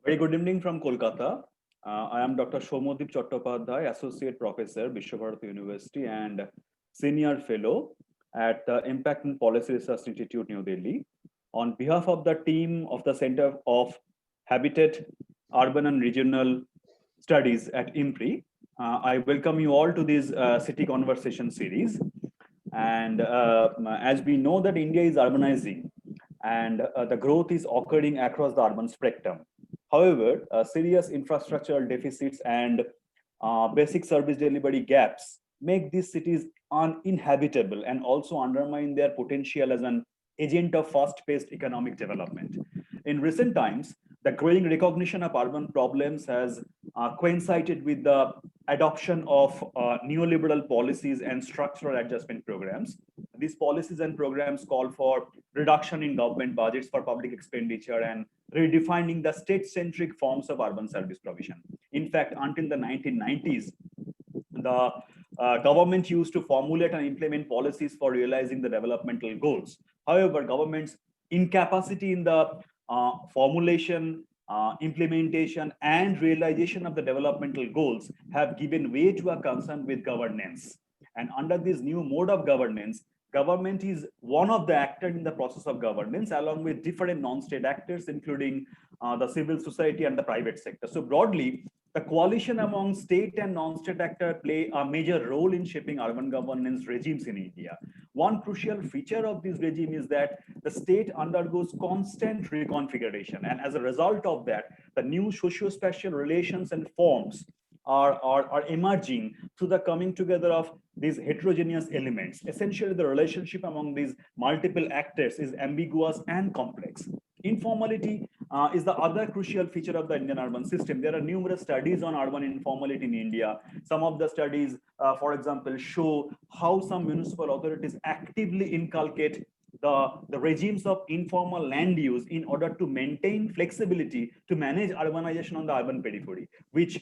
Very good evening from Kolkata. I am Dr. Soumyadip Chattopadhyay, Associate Professor, Visva-Bharati University and Senior Fellow at the Impact and Policy Research Institute, New Delhi. On behalf of the team of the Center of Habitat, Urban and Regional Studies at IMPRI, I welcome you all to this city conversation series. And as we know that India is urbanizing and the growth is occurring across the urban spectrum. However, serious infrastructural deficits and basic service delivery gaps make these cities uninhabitable and also undermine their potential as an agent of fast-paced economic development. In recent times, the growing recognition of urban problems has coincided with the adoption of neoliberal policies and structural adjustment programs. These policies and programs call for reduction in government budgets for public expenditure and redefining the state-centric forms of urban service provision. In fact, until the 1990s, the government used to formulate and implement policies for realizing the developmental goals. However, government's incapacity in the formulation, implementation, and realization of the developmental goals have given way to a concern with governance. And under this new mode of governance, government is one of the actors in the process of governance, along with different non-state actors, including the civil society and the private sector. So broadly, the coalition among state and non-state actors play a major role in shaping urban governance regimes in India. One crucial feature of this regime is that the state undergoes constant reconfiguration. And as a result of that, the new socio-spatial relations and forms are emerging through the coming together of these heterogeneous elements. Essentially, the relationship among these multiple actors is ambiguous and complex. Informality is the other crucial feature of the Indian urban system. There are numerous studies on urban informality in India. Some of the studies, for example, show how some municipal authorities actively inculcate the regimes of informal land use in order to maintain flexibility to manage urbanization on the urban periphery, which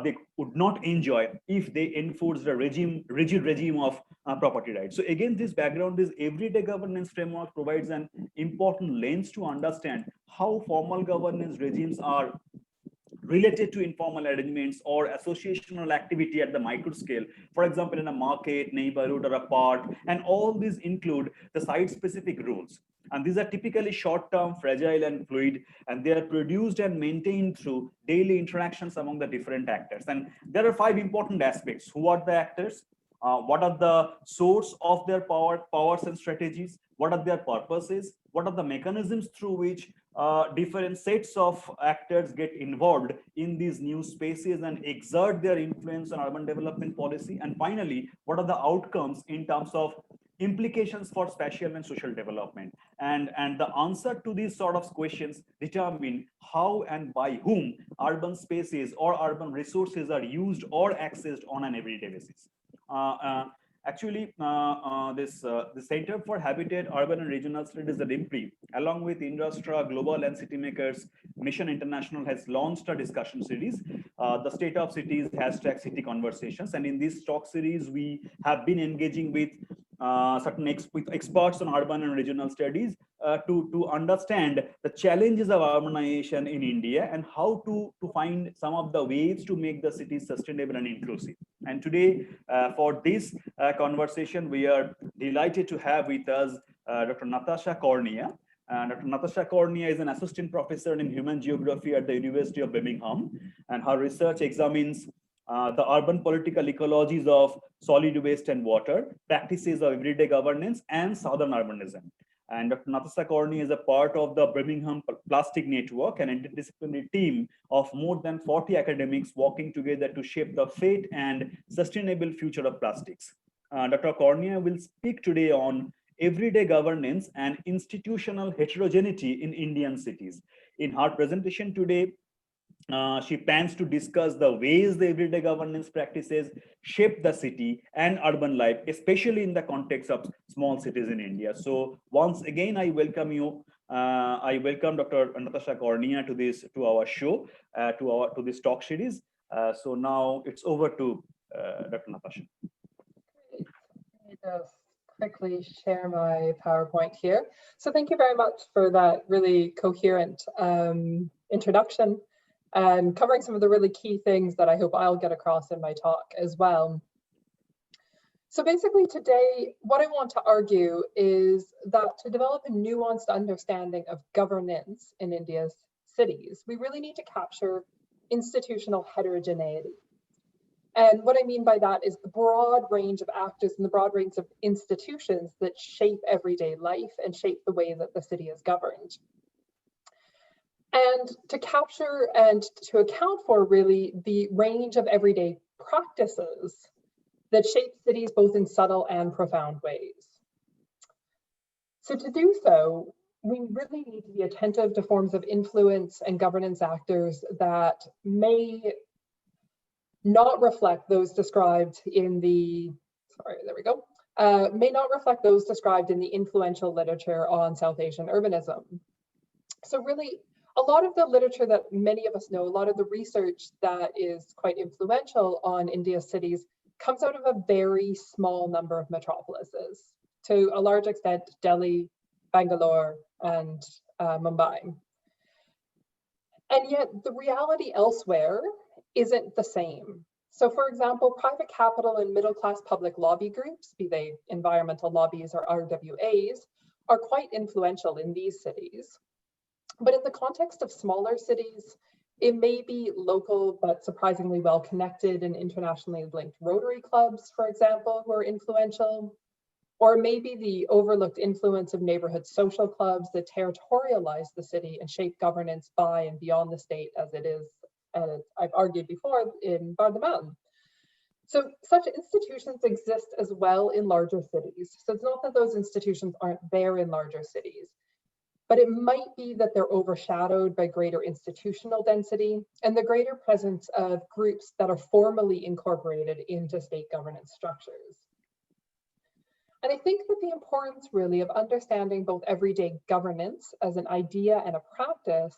they would not enjoy if they enforce the rigid regime of property rights. So again, this background, this everyday governance framework provides an important lens to understand how formal governance regimes are related to informal arrangements or associational activity at the micro scale, for example, in a market, neighborhood, or a park, and all these include the site-specific rules. And these are typically short-term, fragile, and fluid, and they are produced and maintained through daily interactions among the different actors. And there are 5 important aspects. Who are the actors? What are the source of their powers and strategies? What are their purposes? What are the mechanisms through which different sets of actors get involved in these new spaces and exert their influence on urban development policy? And finally, what are the outcomes in terms of implications for spatial and social development? And the answer to these sort of questions determine how and by whom urban spaces or urban resources are used or accessed on an everyday basis. The Center for Habitat, Urban and Regional Studies at IMPRI, along with IndraStra, Global and City Makers, Mission International has launched a discussion series, the State of Cities #City Conversations. And in this talk series, we have been engaging with certain experts on urban and regional studies to understand the challenges of urbanization in India and how to find some of the ways to make the cities sustainable and inclusive. And today, for this conversation, we are delighted to have with us Dr. Natasha Cornea. Dr. Natasha Cornea is an assistant professor in human geography at the University of Birmingham, and her research examines the urban political ecologies of solid waste and water, practices of everyday governance, and southern urbanism. And Dr. Natasha Cornea is a part of the Birmingham Plastic Network, an interdisciplinary team of more than 40 academics working together to shape the fate and sustainable future of plastics. Dr. Cornea will speak today on everyday governance and institutional heterogeneity in Indian cities. In her presentation today, she plans to discuss the ways the everyday governance practices shape the city and urban life, especially in the context of small cities in India. So once again, I welcome you. I welcome Dr. Natasha Cornea to our show, to this talk series. So now it's over to Dr. Natasha. Quickly share my PowerPoint here. So thank you very much for that really coherent introduction and covering some of the really key things that I hope I'll get across in my talk as well. So basically today, what I want to argue is that to develop a nuanced understanding of governance in India's cities, we really need to capture institutional heterogeneity. And what I mean by that is the broad range of actors and the broad range of institutions that shape everyday life and shape the way that the city is governed. And to capture and to account for really the range of everyday practices that shape cities both in subtle and profound ways. So to do so, we really need to be attentive to forms of influence and governance actors that may not reflect those described in the, may not reflect those described in the influential literature on South Asian urbanism. So really, a lot of the literature that many of us know, a lot of the research that is quite influential on India's cities comes out of a very small number of metropolises, to a large extent, Delhi, Bangalore, and Mumbai. And yet the reality elsewhere isn't the same. So for example, private capital and middle-class public lobby groups, be they environmental lobbies or RWAs, are quite influential in these cities. But in the context of smaller cities, it may be local but surprisingly well-connected and internationally linked Rotary clubs, for example, who are influential. Or maybe the overlooked influence of neighborhood social clubs that territorialize the city and shape governance by and beyond the state as it is, as I've argued before, in Birmingham. So such institutions exist as well in larger cities. So it's not that those institutions aren't there in larger cities, but it might be that they're overshadowed by greater institutional density and the greater presence of groups that are formally incorporated into state governance structures. And I think that the importance really of understanding both everyday governance as an idea and a practice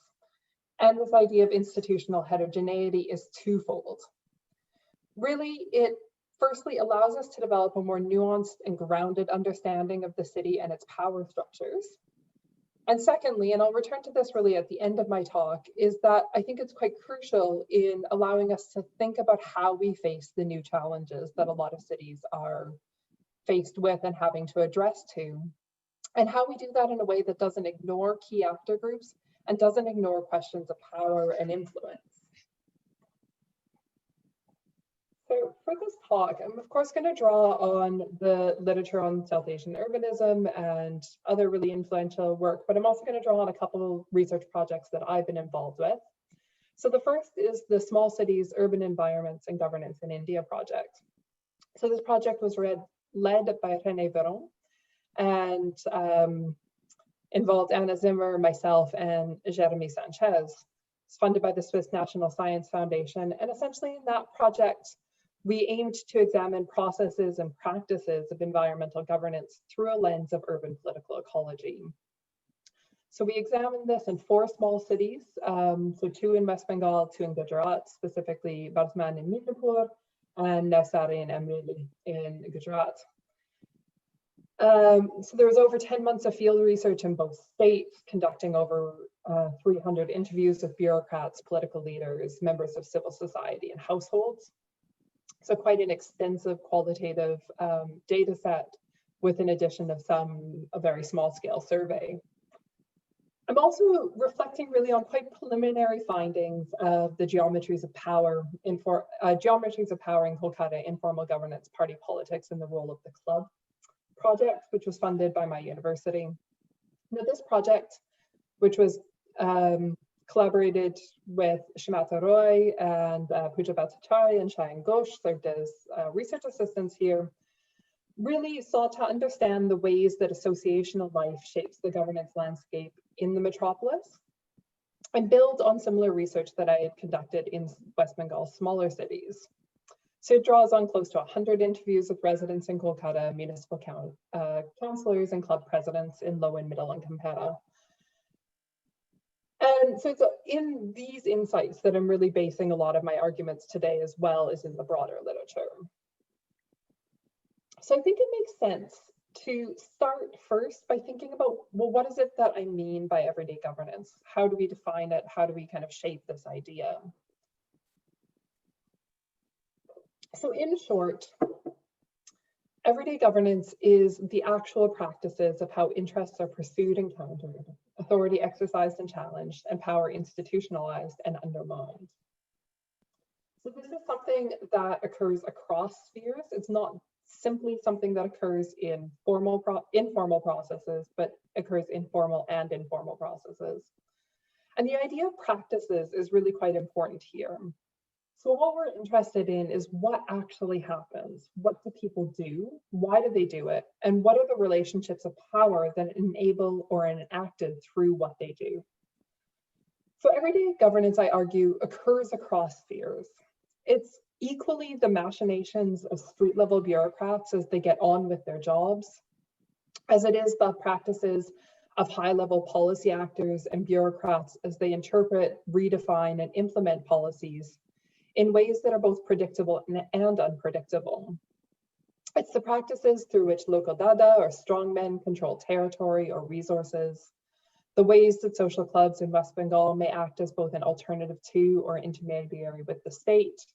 and this idea of institutional heterogeneity is twofold. Really, it firstly allows us to develop a more nuanced and grounded understanding of the city and its power structures. And secondly, and I'll return to this really at the end of my talk, is that I think it's quite crucial in allowing us to think about how we face the new challenges that a lot of cities are faced with and having to address to, and how we do that in a way that doesn't ignore key actor groups and doesn't ignore questions of power and influence. So for this talk, I'm of course going to draw on the literature on South Asian urbanism and other really influential work, but I'm also going to draw on a couple of research projects that I've been involved with. So the first is the Small Cities, Urban Environments and Governance in India project. So this project was led by René Veron and involved Anna Zimmer, myself, and Jeremy Sanchez. It's funded by the Swiss National Science Foundation. And essentially in that project, we aimed to examine processes and practices of environmental governance through a lens of urban political ecology. So we examined this in 4 small cities, so 2 in West Bengal, 2 in Gujarat, specifically Vardhan in Midnapur and Navsari and Amreli in Gujarat. So there was over 10 months of field research in both states, conducting over 300 interviews with bureaucrats, political leaders, members of civil society, and households. So quite an extensive qualitative data set with an addition of a very small scale survey. I'm also reflecting really on quite preliminary findings of the geometries of power in Kolkata, informal governance, party politics, and the role of the club project, which was funded by my university. Now this project, which was collaborated with Shimata Roy and Pooja Bhattacharya and Shayan Ghosh, served as research assistants here, really sought to understand the ways that associational life shapes the governance landscape in the metropolis and build on similar research that I had conducted in West Bengal's smaller cities. So it draws on close to 100 interviews with residents in Kolkata, municipal councillors and club presidents in low and middle income Para. And so it's in these insights that I'm really basing a lot of my arguments today, as well as in the broader literature. So I think it makes sense to start first by thinking about, well, what is it that I mean by everyday governance? How do we define it? How do we kind of shape this idea? So in short, everyday governance is the actual practices of how interests are pursued and countered, authority exercised and challenged, and power institutionalized and undermined. So this is something that occurs across spheres. It's not simply something that occurs in informal processes, but occurs in formal and informal processes. And the idea of practices is really quite important here. So what we're interested in is what actually happens. What do people do? Why do they do it? And what are the relationships of power that enable or are enacted through what they do? So everyday governance, I argue, occurs across spheres. It's equally the machinations of street-level bureaucrats as they get on with their jobs, as it is the practices of high-level policy actors and bureaucrats as they interpret, redefine, and implement policies in ways that are both predictable and unpredictable. It's the practices through which local dada or strongmen control territory or resources, the ways that social clubs in West Bengal may act as both an alternative to or intermediary with the state,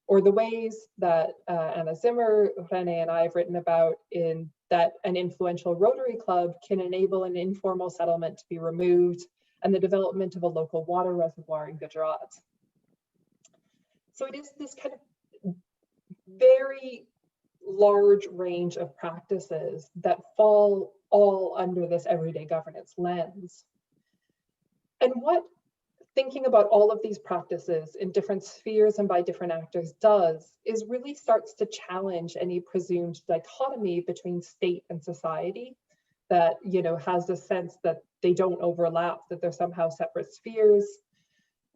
or the ways that Anna Zimmer, Rene, and I have written about in that an influential Rotary Club can enable an informal settlement to be removed and the development of a local water reservoir in Gujarat. So it is this kind of very large range of practices that fall all under this everyday governance lens. And what thinking about all of these practices in different spheres and by different actors does is really starts to challenge any presumed dichotomy between state and society that, you know, has the sense that they don't overlap, that they're somehow separate spheres,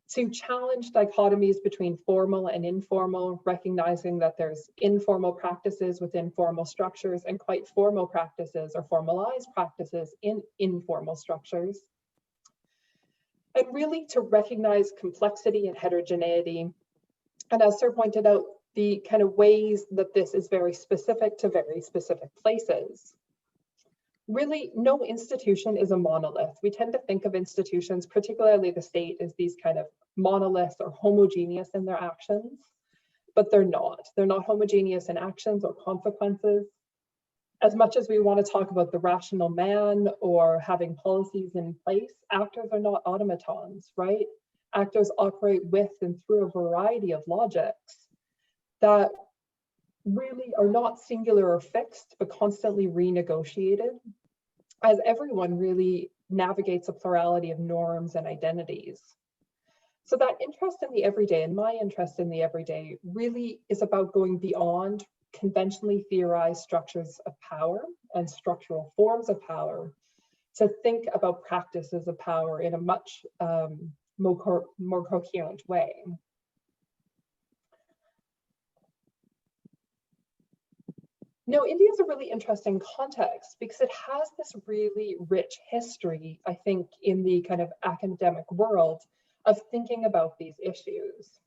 to challenge dichotomies between formal and informal, recognizing that there's informal practices within formal structures and quite formal practices or formalized practices in informal structures. And really to recognize complexity and heterogeneity. And as Sir pointed out, the kind of ways that this is very specific to very specific places. Really, no institution is a monolith. We tend to think of institutions, particularly the state, as these kind of monoliths or homogeneous in their actions, but they're not. They're not homogeneous in actions or consequences. As much as we want to talk about the rational man or having policies in place, actors are not automatons, right? Actors operate with and through a variety of logics that really are not singular or fixed, but constantly renegotiated, as everyone really navigates a plurality of norms and identities. So that interest in the everyday and my interest in the everyday really is about going beyond conventionally theorized structures of power and structural forms of power to think about practices of power in a much more coherent way. Now, India is a really interesting context because it has this really rich history, I think, in the kind of academic world of thinking about these issues.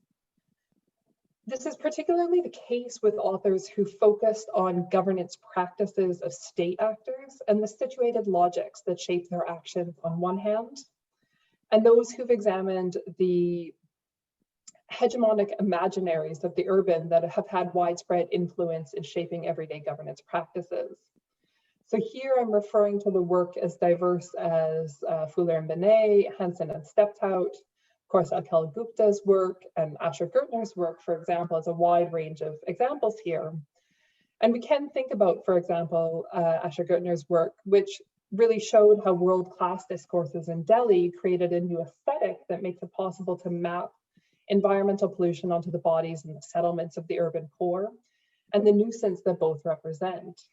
This is particularly the case with authors who focused on governance practices of state actors and the situated logics that shape their actions on one hand, and those who've examined the hegemonic imaginaries of the urban that have had widespread influence in shaping everyday governance practices. So here I'm referring to the work as diverse as Fuller and Binet, Hansen and Steptout, of course, Akhil Gupta's work and Asher Gertner's work, for example, is a wide range of examples here. And we can think about, for example, Asher Gertner's work, which really showed how world-class discourses in Delhi created a new aesthetic that makes it possible to map environmental pollution onto the bodies and the settlements of the urban poor, and the nuisance that both represent.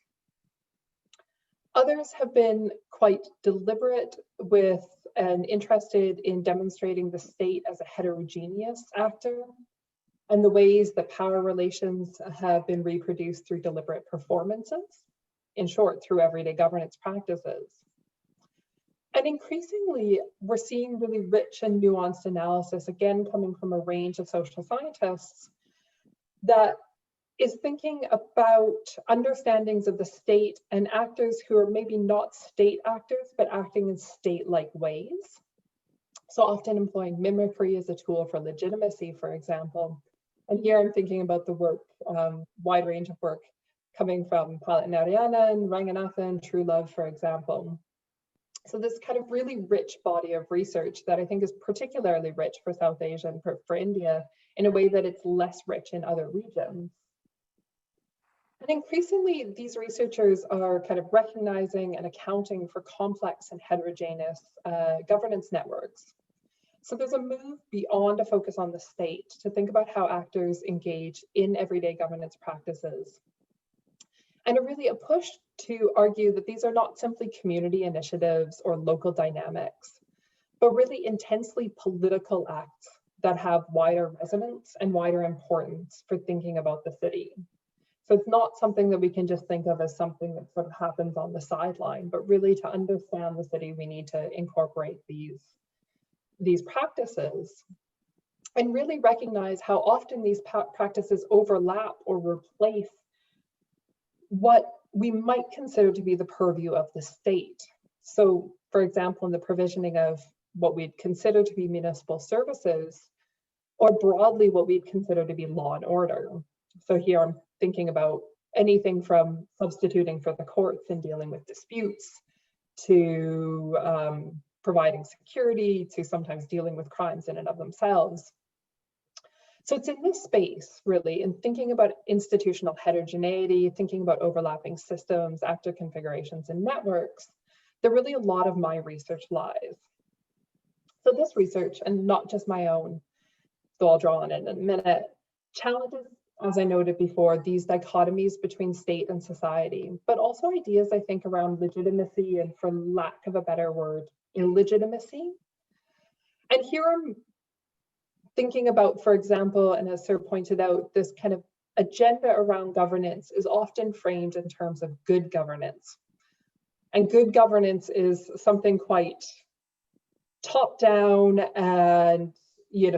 Others have been quite deliberate with and interested in demonstrating the state as a heterogeneous actor and the ways that power relations have been reproduced through deliberate performances, in short, through everyday governance practices. And increasingly, we're seeing really rich and nuanced analysis, again, coming from a range of social scientists, that is thinking about understandings of the state and actors who are maybe not state actors, but acting in state-like ways. So often employing mimicry as a tool for legitimacy, for example. And here I'm thinking about the work, wide range of work coming from Palit Narayanan, Ranganathan, True Love, for example. So this kind of really rich body of research that I think is particularly rich for South Asia and for India in a way that it's less rich in other regions. And increasingly, these researchers are kind of recognizing and accounting for complex and heterogeneous governance networks. So there's a move beyond a focus on the state to think about how actors engage in everyday governance practices. And really a push to argue that these are not simply community initiatives or local dynamics, but really intensely political acts that have wider resonance and wider importance for thinking about the city. So it's not something that we can just think of as something that sort of happens on the sideline, but really to understand the city, we need to incorporate these practices and really recognize how often these practices overlap or replace what we might consider to be the purview of the state. So, for example, in the provisioning of what we'd consider to be municipal services, or broadly what we'd consider to be law and order. So here I'm thinking about anything from substituting for the courts and dealing with disputes, to providing security, to sometimes dealing with crimes in and of themselves. So it's in this space, really, in thinking about institutional heterogeneity, thinking about overlapping systems, actor configurations, and networks, that really a lot of my research lies. So this research, and not just my own, so I'll draw on it in a minute, challenges, as I noted before, these dichotomies between state and society, but also ideas, I think, around legitimacy and, for lack of a better word, illegitimacy. And here I'm thinking about, for example, and as Sir pointed out, this kind of agenda around governance is often framed in terms of good governance. And good governance is something quite top down, and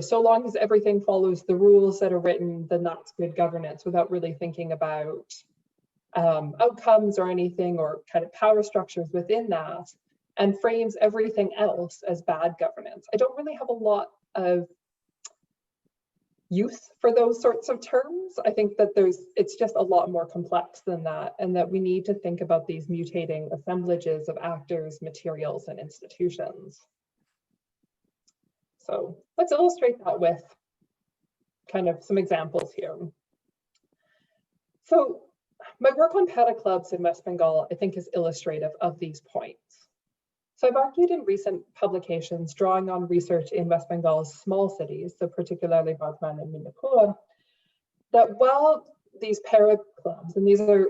so long as everything follows the rules that are written, then that's good governance, without really thinking about outcomes or anything, or kind of power structures within that, and frames everything else as bad governance. I don't really have a lot of use for those sorts of terms. I think that it's just a lot more complex than that, and that we need to think about these mutating assemblages of actors, materials, and institutions. So let's illustrate that with kind of some examples here. So my work on para clubs in West Bengal, I think, is illustrative of these points. So I've argued in recent publications, drawing on research in West Bengal's small cities, so particularly Bardhaman and Mindapur, that while these para clubs, and these are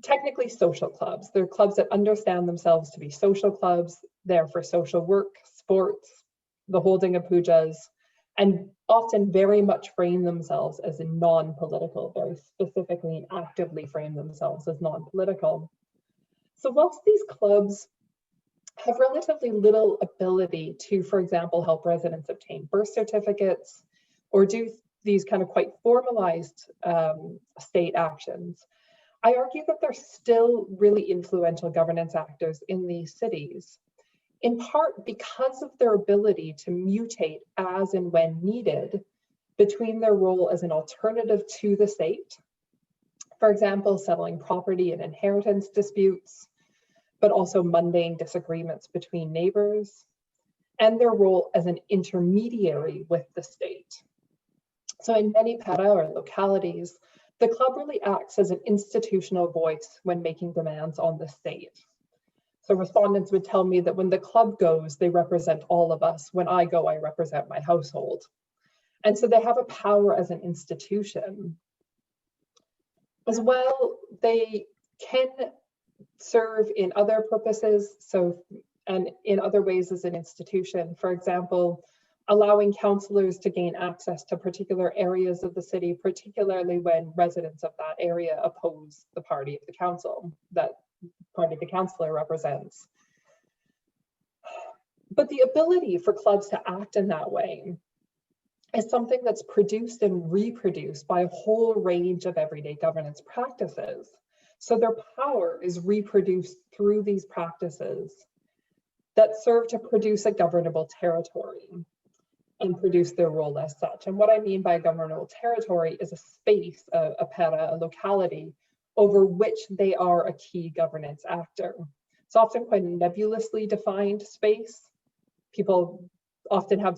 technically social clubs, they're clubs that understand themselves to be social clubs, they're for social work, sports, the holding of pujas, and often very much frame themselves as non-political, very specifically and actively frame themselves as non-political. So whilst these clubs have relatively little ability to, for example, help residents obtain birth certificates or do these kind of quite formalized state actions, I argue that they're still really influential governance actors in these cities, in part because of their ability to mutate as and when needed between their role as an alternative to the state, for example, settling property and inheritance disputes, but also mundane disagreements between neighbors, and their role as an intermediary with the state. So in many para or localities, the club really acts as an institutional voice when making demands on the state. So respondents would tell me that when the club goes, they represent all of us. When I go, I represent my household. And so they have a power as an institution. As well, they can serve in other purposes, and in other ways as an institution. For example, allowing councillors to gain access to particular areas of the city, particularly when residents of that area oppose the party of the council that party the councillor represents. But the ability for clubs to act in that way is something that's produced and reproduced by a whole range of everyday governance practices. So their power is reproduced through these practices that serve to produce a governable territory and produce their role as such. And what I mean by a governable territory is a space, a pera, a locality, over which they are a key governance actor. It's often quite a nebulously defined space. People often have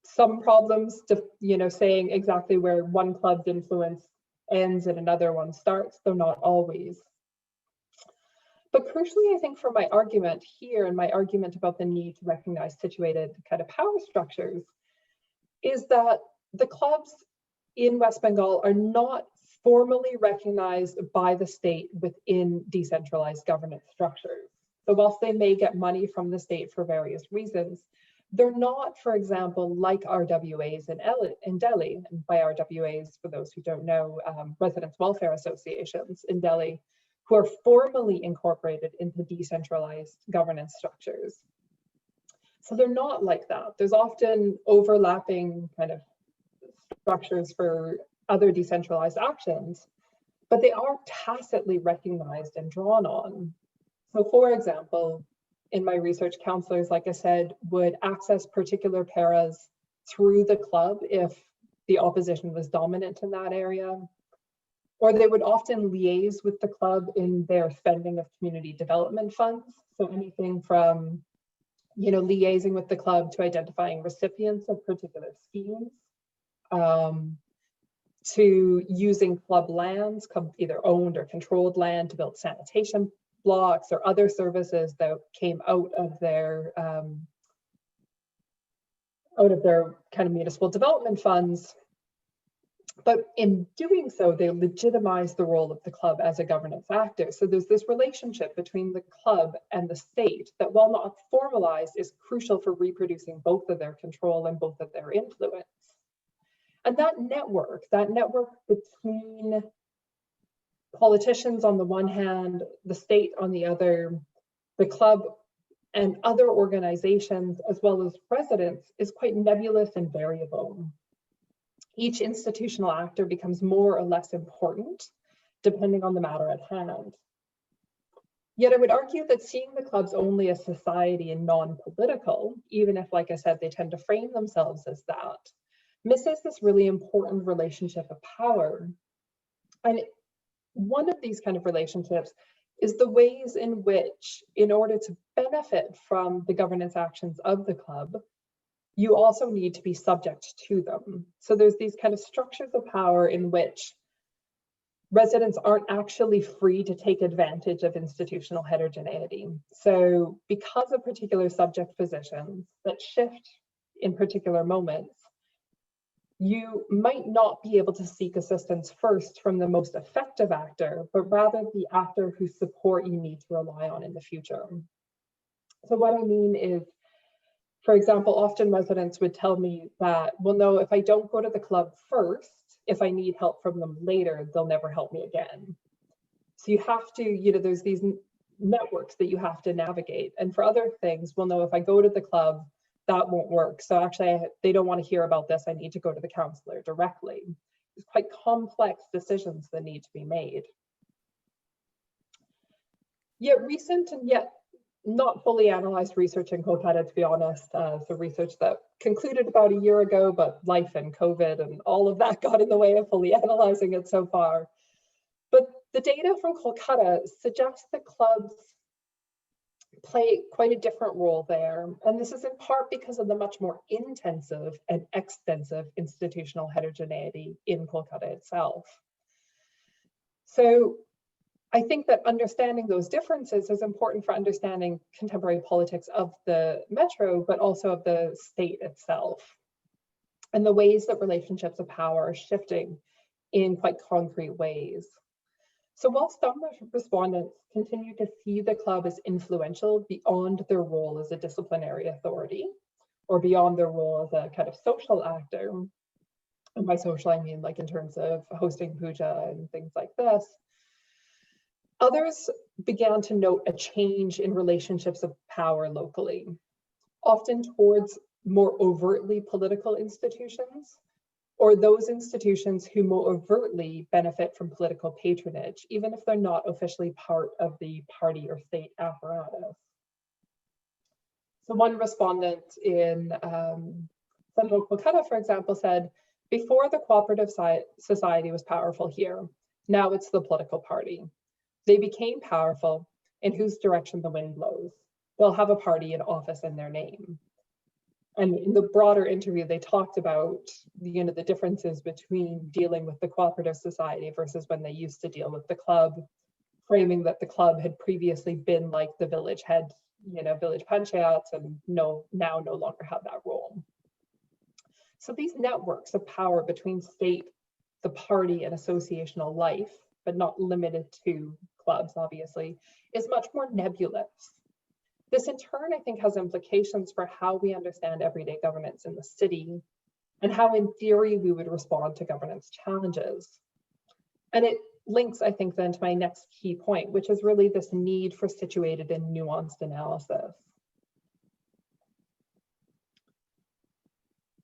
some problems to, saying exactly where one club's influence ends and another one starts, though not always. But crucially, I think for my argument here and my argument about the need to recognize situated kind of power structures is that the clubs in West Bengal are not formally recognized by the state within decentralized governance structures. So whilst they may get money from the state for various reasons, they're not, for example, like RWAs in Delhi. And by RWAs, for those who don't know, residents' welfare associations in Delhi, who are formally incorporated into decentralized governance structures. So they're not like that. There's often overlapping kind of structures for other decentralized actions, but they are tacitly recognized and drawn on. So for example, in my research, counselors, like I said, would access particular paras through the club if the opposition was dominant in that area, or they would often liaise with the club in their spending of community development funds. So anything from, liaising with the club to identifying recipients of particular schemes, to using club lands, either owned or controlled land, to build sanitation blocks or other services that came out of their kind of municipal development funds. But in doing so, they legitimize the role of the club as a governance actor. So there's this relationship between the club and the state that, while not formalized, is crucial for reproducing both of their control and both of their influence. And that network between politicians on the one hand, the state on the other, the club and other organizations, as well as residents, is quite nebulous and variable. Each institutional actor becomes more or less important depending on the matter at hand. Yet I would argue that seeing the clubs only as society and non-political, even if, like I said, they tend to frame themselves as that, misses this really important relationship of power. And one of these kind of relationships is the ways in which, in order to benefit from the governance actions of the club, you also need to be subject to them. So there's these kind of structures of power in which residents aren't actually free to take advantage of institutional heterogeneity. So because of particular subject positions that shift in particular moments, you might not be able to seek assistance first from the most effective actor, but rather the actor whose support you need to rely on in the future. So what I mean is, for example, often residents would tell me that, well, no, if I don't go to the club first, if I need help from them later, they'll never help me again. So you have to, there's these networks that you have to navigate. And for other things, well, no, if I go to the club, that won't work. So actually, they don't want to hear about this. I need to go to the counselor directly. There's quite complex decisions that need to be made. Yet recent and yet not fully analyzed research in Kolkata, to be honest. So research that concluded about a year ago, but life and COVID and all of that got in the way of fully analyzing it so far. But the data from Kolkata suggests that clubs play quite a different role there. And this is in part because of the much more intensive and extensive institutional heterogeneity in Kolkata itself. So I think that understanding those differences is important for understanding contemporary politics of the metro, but also of the state itself, and the ways that relationships of power are shifting in quite concrete ways. So while some respondents continue to see the club as influential beyond their role as a disciplinary authority, or beyond their role as a kind of social actor, and by social I mean like in terms of hosting puja and things like this, others began to note a change in relationships of power locally, often towards more overtly political institutions, or those institutions who more overtly benefit from political patronage, even if they're not officially part of the party or state apparatus. So one respondent in Central Calcutta, for example, said, before the cooperative society was powerful here, now it's the political party. They became powerful in whose direction the wind blows. They'll have a party and office in their name. And in the broader interview, they talked about the differences between dealing with the cooperative society versus when they used to deal with the club, framing that the club had previously been like the village head, village panchayats, and now no longer have that role. So these networks of power between state, the party, and associational life, but not limited to clubs, obviously, is much more nebulous. This in turn, I think, has implications for how we understand everyday governance in the city and how in theory we would respond to governance challenges. And it links, I think, then to my next key point, which is really this need for situated and nuanced analysis.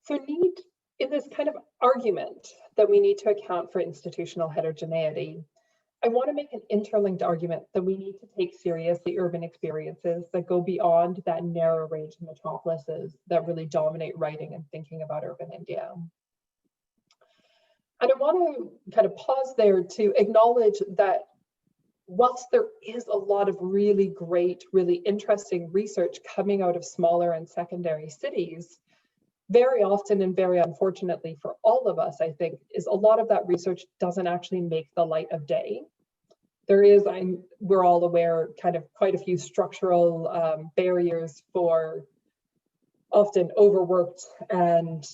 So in this kind of argument that we need to account for institutional heterogeneity, I want to make an interlinked argument that we need to take seriously urban experiences that go beyond that narrow range of metropolises that really dominate writing and thinking about urban India. And I want to kind of pause there to acknowledge that whilst there is a lot of really great, really interesting research coming out of smaller and secondary cities, very often and very unfortunately for all of us, I think, is a lot of that research doesn't actually make the light of day. There is, we're all aware, kind of quite a few structural barriers for often overworked and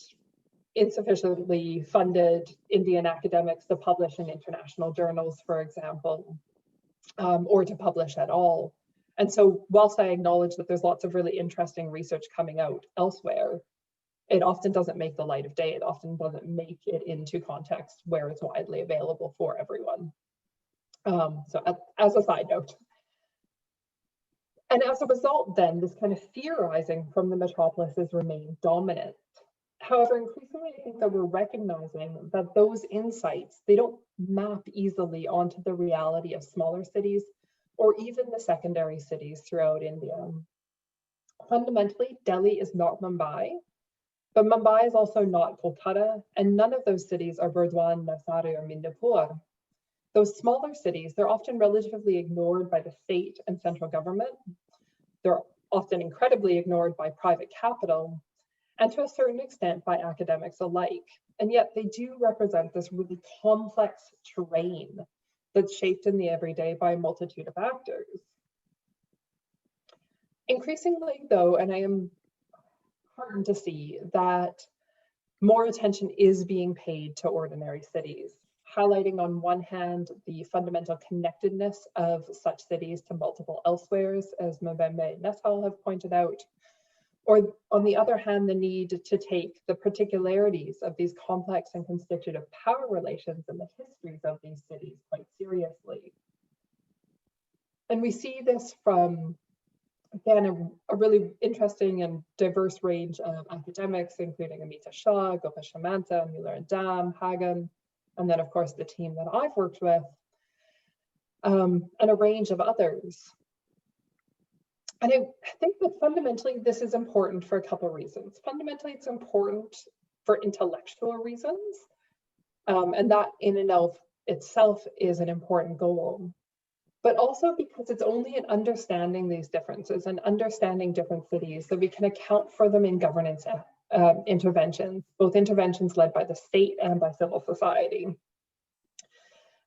insufficiently funded Indian academics to publish in international journals, for example, or to publish at all. And so whilst I acknowledge that there's lots of really interesting research coming out elsewhere, it often doesn't make the light of day. It often doesn't make it into context where it's widely available for everyone. So as a side note. And as a result, then, this kind of theorizing from the metropolises remain dominant. However, increasingly, I think that we're recognizing that those insights, they don't map easily onto the reality of smaller cities or even the secondary cities throughout India. Fundamentally, Delhi is not Mumbai, but Mumbai is also not Kolkata, and none of those cities are Burdwan, Navsari, or Mindapur. Those smaller cities, they're often relatively ignored by the state and central government. They're often incredibly ignored by private capital, and to a certain extent by academics alike. And yet they do represent this really complex terrain that's shaped in the everyday by a multitude of actors. Increasingly though, and I am heartened to see that more attention is being paid to ordinary cities, highlighting on one hand the fundamental connectedness of such cities to multiple elsewheres, as Mbembe and Nethal have pointed out, or on the other hand, the need to take the particularities of these complex and constitutive power relations and the histories of these cities quite seriously. And we see this from, again, a really interesting and diverse range of academics, including Amita Shah, Gopa Shamanta, Mueller and Dam, Hagen, and then of course the team that I've worked with, and a range of others. And I think that fundamentally this is important for a couple of reasons. Fundamentally, it's important for intellectual reasons, and that in and of itself is an important goal. But also because it's only in understanding these differences and understanding different cities that we can account for them in governance interventions, both interventions led by the state and by civil society.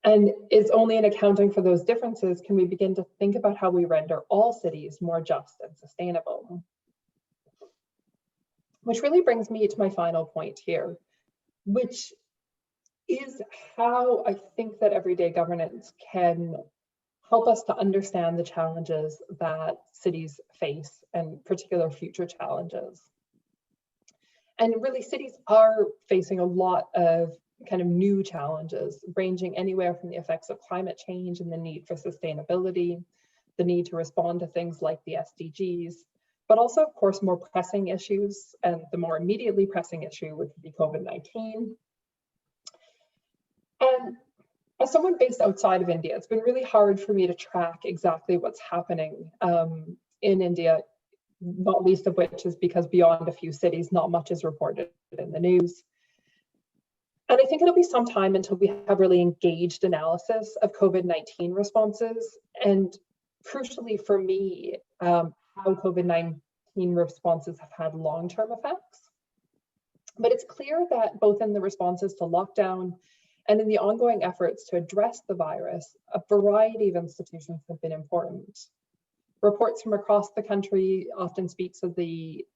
And it's only in accounting for those differences can we begin to think about how we render all cities more just and sustainable. Which really brings me to my final point here, which is how I think that everyday governance can help us to understand the challenges that cities face and particular future challenges. And really cities are facing a lot of kind of new challenges, ranging anywhere from the effects of climate change and the need for sustainability, the need to respond to things like the SDGs, but also, of course, more pressing issues, and the more immediately pressing issue would be COVID-19. And as someone based outside of India, it's been really hard for me to track exactly what's happening in India, not least of which is because beyond a few cities, not much is reported in the news. And I think it'll be some time until we have really engaged analysis of COVID-19 responses, and crucially for me, how COVID-19 responses have had long-term effects. But it's clear that both in the responses to lockdown and in the ongoing efforts to address the virus, a variety of institutions have been important. Reports from across the country often speaks of the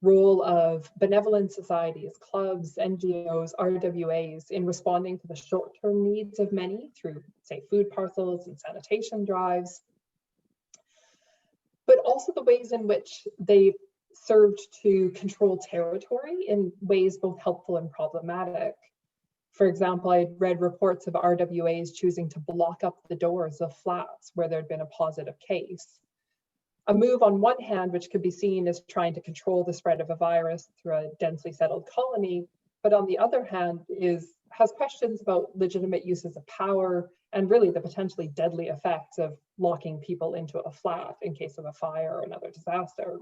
role of benevolent societies, clubs, NGOs, RWAs in responding to the short-term needs of many through, say, food parcels and sanitation drives, but also the ways in which they served to control territory in ways both helpful and problematic. For example, I'd read reports of RWAs choosing to block up the doors of flats where there'd been a positive case. A move on one hand, which could be seen as trying to control the spread of a virus through a densely settled colony, but on the other hand has questions about legitimate uses of power and really the potentially deadly effects of locking people into a flat in case of a fire or another disaster.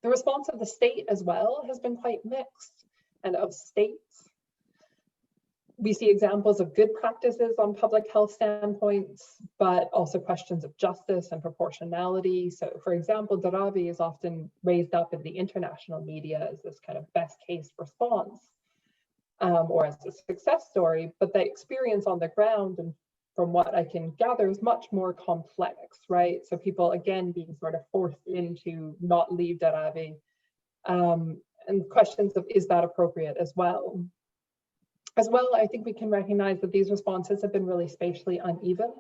The response of the state as well has been quite mixed, and of states. We see examples of good practices on public health standpoints, but also questions of justice and proportionality. So for example, Dharavi is often raised up in the international media as this kind of best case response or as a success story, but the experience on the ground, and from what I can gather, is much more complex, right? So people, again, being sort of forced into not leave Dharavi, and questions of, is that appropriate as well? As well, I think we can recognize that these responses have been really spatially uneven.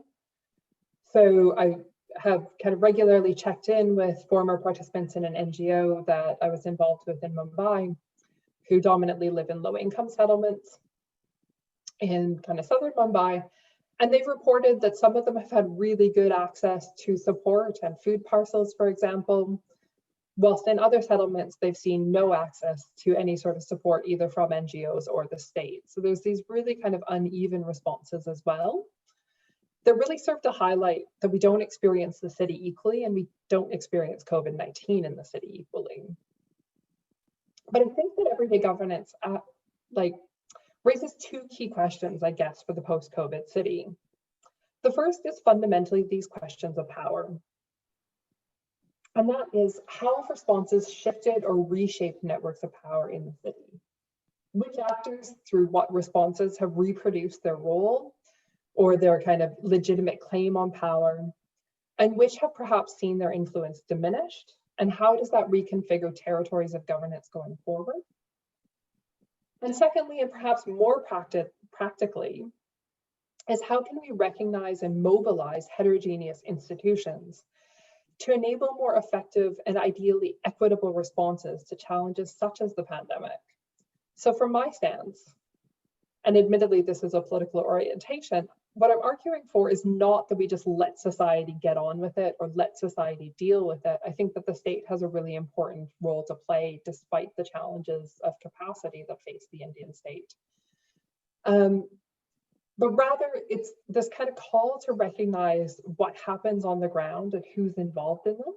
So I have kind of regularly checked in with former participants in an NGO that I was involved with in Mumbai, who dominantly live in low-income settlements in kind of southern Mumbai. And they've reported that some of them have had really good access to support and food parcels, for example, whilst in other settlements, they've seen no access to any sort of support either from NGOs or the state. So there's these really kind of uneven responses as well that really serve to highlight that we don't experience the city equally, and we don't experience COVID-19 in the city equally. But I think that everyday governance raises two key questions, I guess, for the post-COVID city. The first is fundamentally these questions of power. And that is, how have responses shifted or reshaped networks of power in the city? Which actors, through what responses, have reproduced their role or their kind of legitimate claim on power, and which have perhaps seen their influence diminished? And how does that reconfigure territories of governance going forward? And secondly, and perhaps more practically, is how can we recognize and mobilize heterogeneous institutions to enable more effective and ideally equitable responses to challenges such as the pandemic? So from my stance, and admittedly this is a political orientation, what I'm arguing for is not that we just let society get on with it or let society deal with it. I think that the state has a really important role to play despite the challenges of capacity that face the Indian state. But rather, it's this kind of call to recognize what happens on the ground and who's involved in this,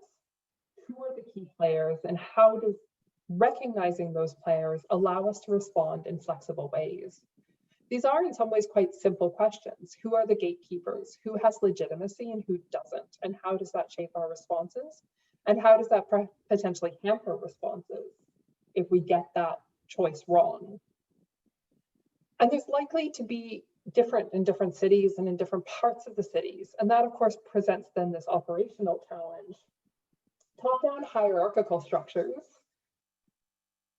who are the key players, and how does recognizing those players allow us to respond in flexible ways. These are in some ways quite simple questions. Who are the gatekeepers? Who has legitimacy and who doesn't? And how does that shape our responses? And how does that potentially hamper responses if we get that choice wrong? And there's likely to be different in different cities and in different parts of the cities. And that, of course, presents then this operational challenge. Top-down hierarchical structures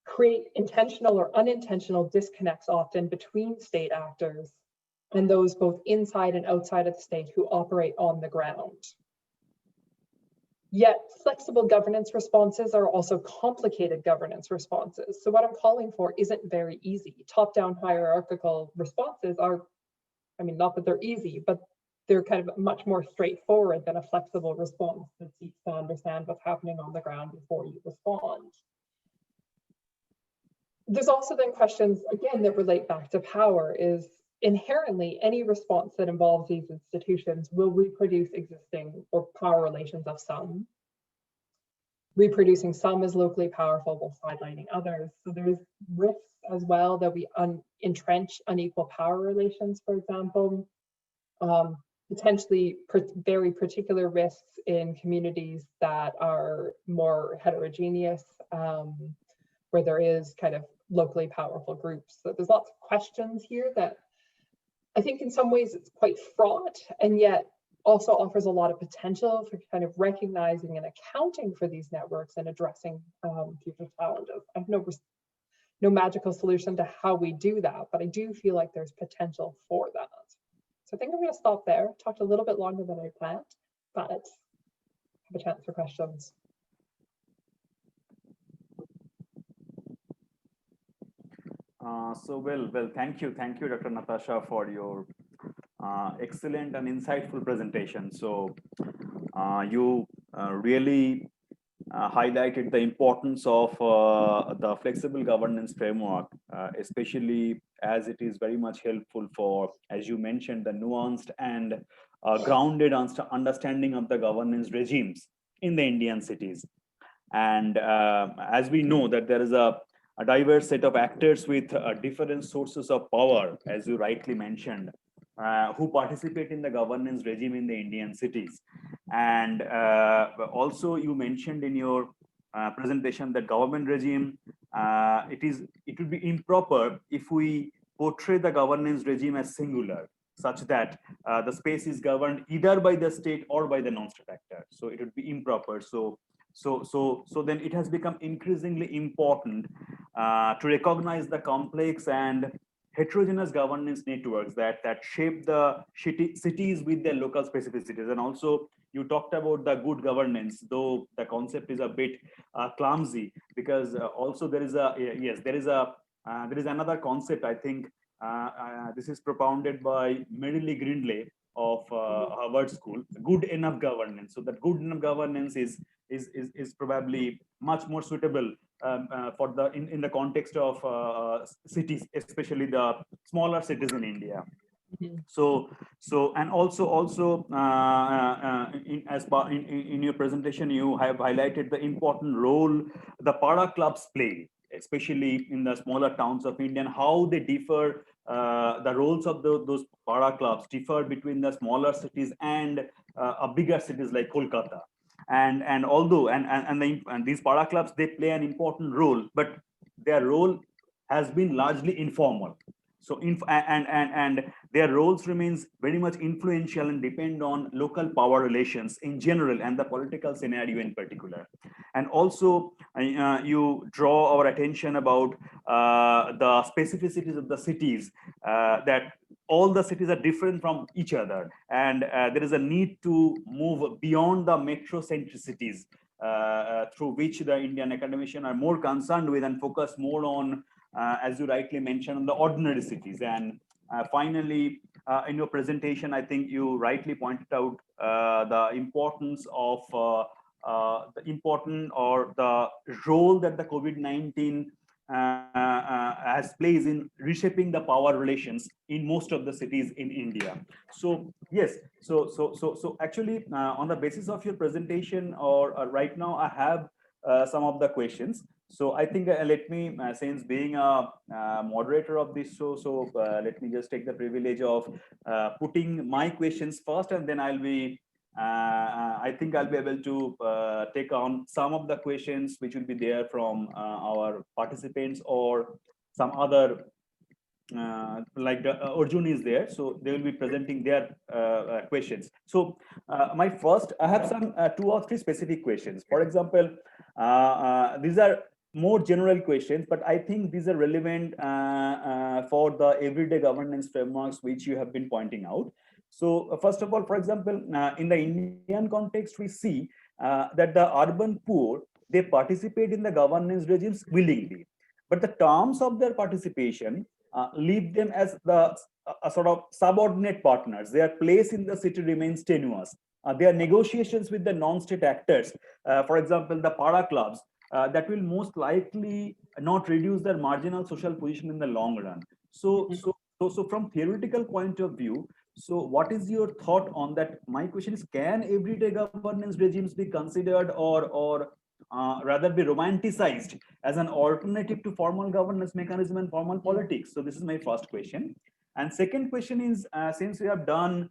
create intentional or unintentional disconnects often between state actors and those both inside and outside of the state who operate on the ground. Yet flexible governance responses are also complicated governance responses. So what I'm calling for isn't very easy. Top-down hierarchical responses are, I mean, not that they're easy, but they're kind of much more straightforward than a flexible response that seeks to understand what's happening on the ground before you respond. There's also then questions, again, that relate back to power. Is inherently any response that involves these institutions will reproduce existing or power relations of some. Reproducing some as locally powerful while sidelining others. So there's risks as well that we entrench unequal power relations, for example. Potentially very particular risks in communities that are more heterogeneous, where there is kind of locally powerful groups. So there's lots of questions here that I think in some ways it's quite fraught, and yet also offers a lot of potential for kind of recognizing and accounting for these networks and addressing future challenges. I have no magical solution to how we do that, but I do feel like there's potential for that. So I think I'm going to stop there. Talked a little bit longer than I planned, but have a chance for questions. Well, thank you, Dr. Natasha, for your excellent and insightful presentation. So you really highlighted the importance of the flexible governance framework, especially as it is very much helpful for, as you mentioned, the nuanced and grounded understanding of the governance regimes in the Indian cities. And as we know that there is a diverse set of actors with different sources of power, as you rightly mentioned, who participate in the governance regime in the Indian cities. And also you mentioned in your presentation that government regime, it would be improper if we portray the governance regime as singular, such that the space is governed either by the state or by the non-state actor. So it would be improper. So then it has become increasingly important to recognize the complex and heterogeneous governance networks that shape the cities with their local specificities. And also you talked about the good governance, though the concept is a bit clumsy, because also there is another concept, I think. This is propounded by Merrily Grindley of Harvard School, good enough governance. So that good enough governance is probably much more suitable for in the context of cities, especially the smaller cities in India. So and also in your presentation, you have highlighted the important role the para clubs play, especially in the smaller towns of India, and how they differ. The roles of those para clubs differ between the smaller cities and bigger cities like Kolkata. And although these para clubs, they play an important role, but their role has been largely informal. So and their roles remains very much influential and depend on local power relations in general and the political scenario in particular. And also you draw our attention about the specificities of the cities, that all the cities are different from each other, and there is a need to move beyond the metro centricities through which the Indian academicians are more concerned with and focus more on, as you rightly mentioned, on the ordinary cities. And finally, in your presentation, I think you rightly pointed out the importance of the role that the COVID-19 has plays in reshaping the power relations in most of the cities in India. So yes, so actually on the basis of your presentation, or right now I have some of the questions. So I think let me, since being a moderator of this show, so let me just take the privilege of putting my questions first, and then I'll be I think I'll be able to take on some of the questions which will be there from our participants, or some other like Arjun is there, so they will be presenting their questions. So my first, I have some 2 or 3 specific questions. For example, these are more general questions, but I think these are relevant for the everyday governance frameworks which you have been pointing out. So first of all, for example, in the Indian context, we see that the urban poor, they participate in the governance regimes willingly, but the terms of their participation leave them as the a sort of subordinate partners. Their place in the city remains tenuous. Their negotiations with the non-state actors, for example, the para clubs, that will most likely not reduce their marginal social position in the long run. So from theoretical point of view, so what is your thought on that? My question is, can everyday governance regimes be considered or rather be romanticized as an alternative to formal governance mechanism and formal politics? So this is my first question. And second question is, since we have done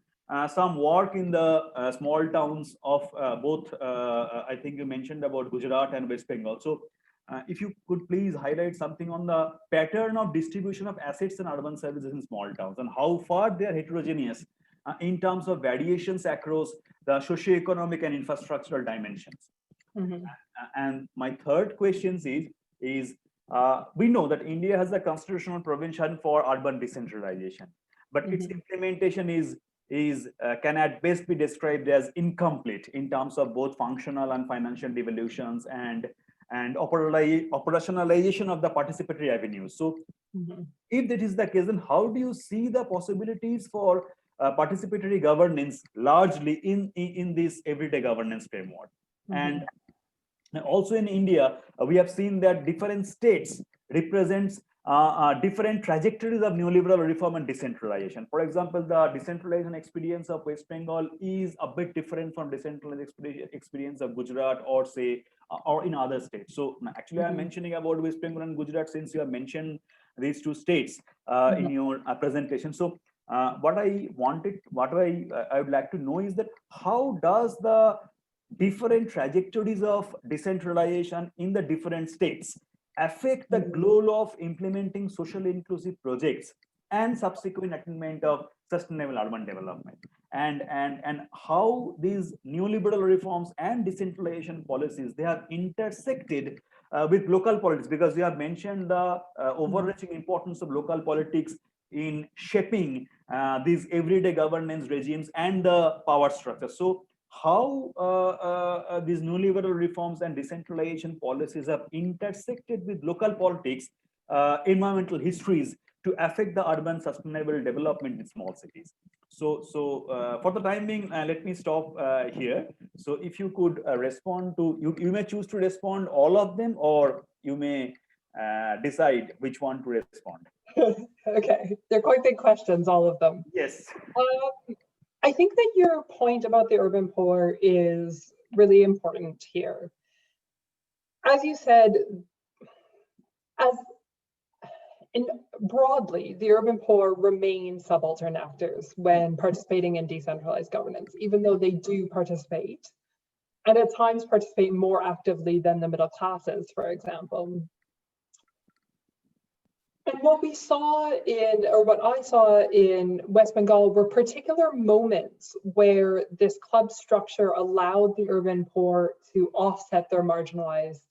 some work in the small towns of both, I think you mentioned about Gujarat and West Bengal. So if you could please highlight something on the pattern of distribution of assets and urban services in small towns and how far they are heterogeneous in terms of variations across the socio-economic and infrastructural dimensions. And my third question is we know that India has a constitutional provision for urban decentralization, but its implementation is can at best be described as incomplete in terms of both functional and financial devolutions and operationalization of the participatory avenues. So if that is the case, then how do you see the possibilities for participatory governance largely in this everyday governance framework? And also in India, we have seen that different states represents different trajectories of neoliberal reform and decentralization. For example, the decentralization experience of West Bengal is a bit different from decentralized experience of Gujarat or say, or in other states. So actually I'm mentioning about West Bengal and Gujarat since you have mentioned these two states in your presentation. So what I would like to know is that how does the different trajectories of decentralization in the different states affect the goal of implementing socially inclusive projects and subsequent attainment of sustainable urban development, and how these neoliberal reforms and decentralization policies, they have intersected with local politics, because you have mentioned the overreaching importance of local politics in shaping these everyday governance regimes and the power structure. So how these neoliberal reforms and decentralization policies have intersected with local politics, environmental histories to affect the urban sustainable development in small cities. So for the time being, let me stop here. So if you could respond to, you may choose to respond all of them, or you may decide which one to respond. Okay, they're quite big questions, all of them. Yes. I think that your point about the urban poor is really important here. As you said, broadly, the urban poor remain subaltern actors when participating in decentralized governance, even though they do participate, and at times participate more actively than the middle classes, for example. And what we saw what I saw in West Bengal were particular moments where this club structure allowed the urban poor to offset their marginalized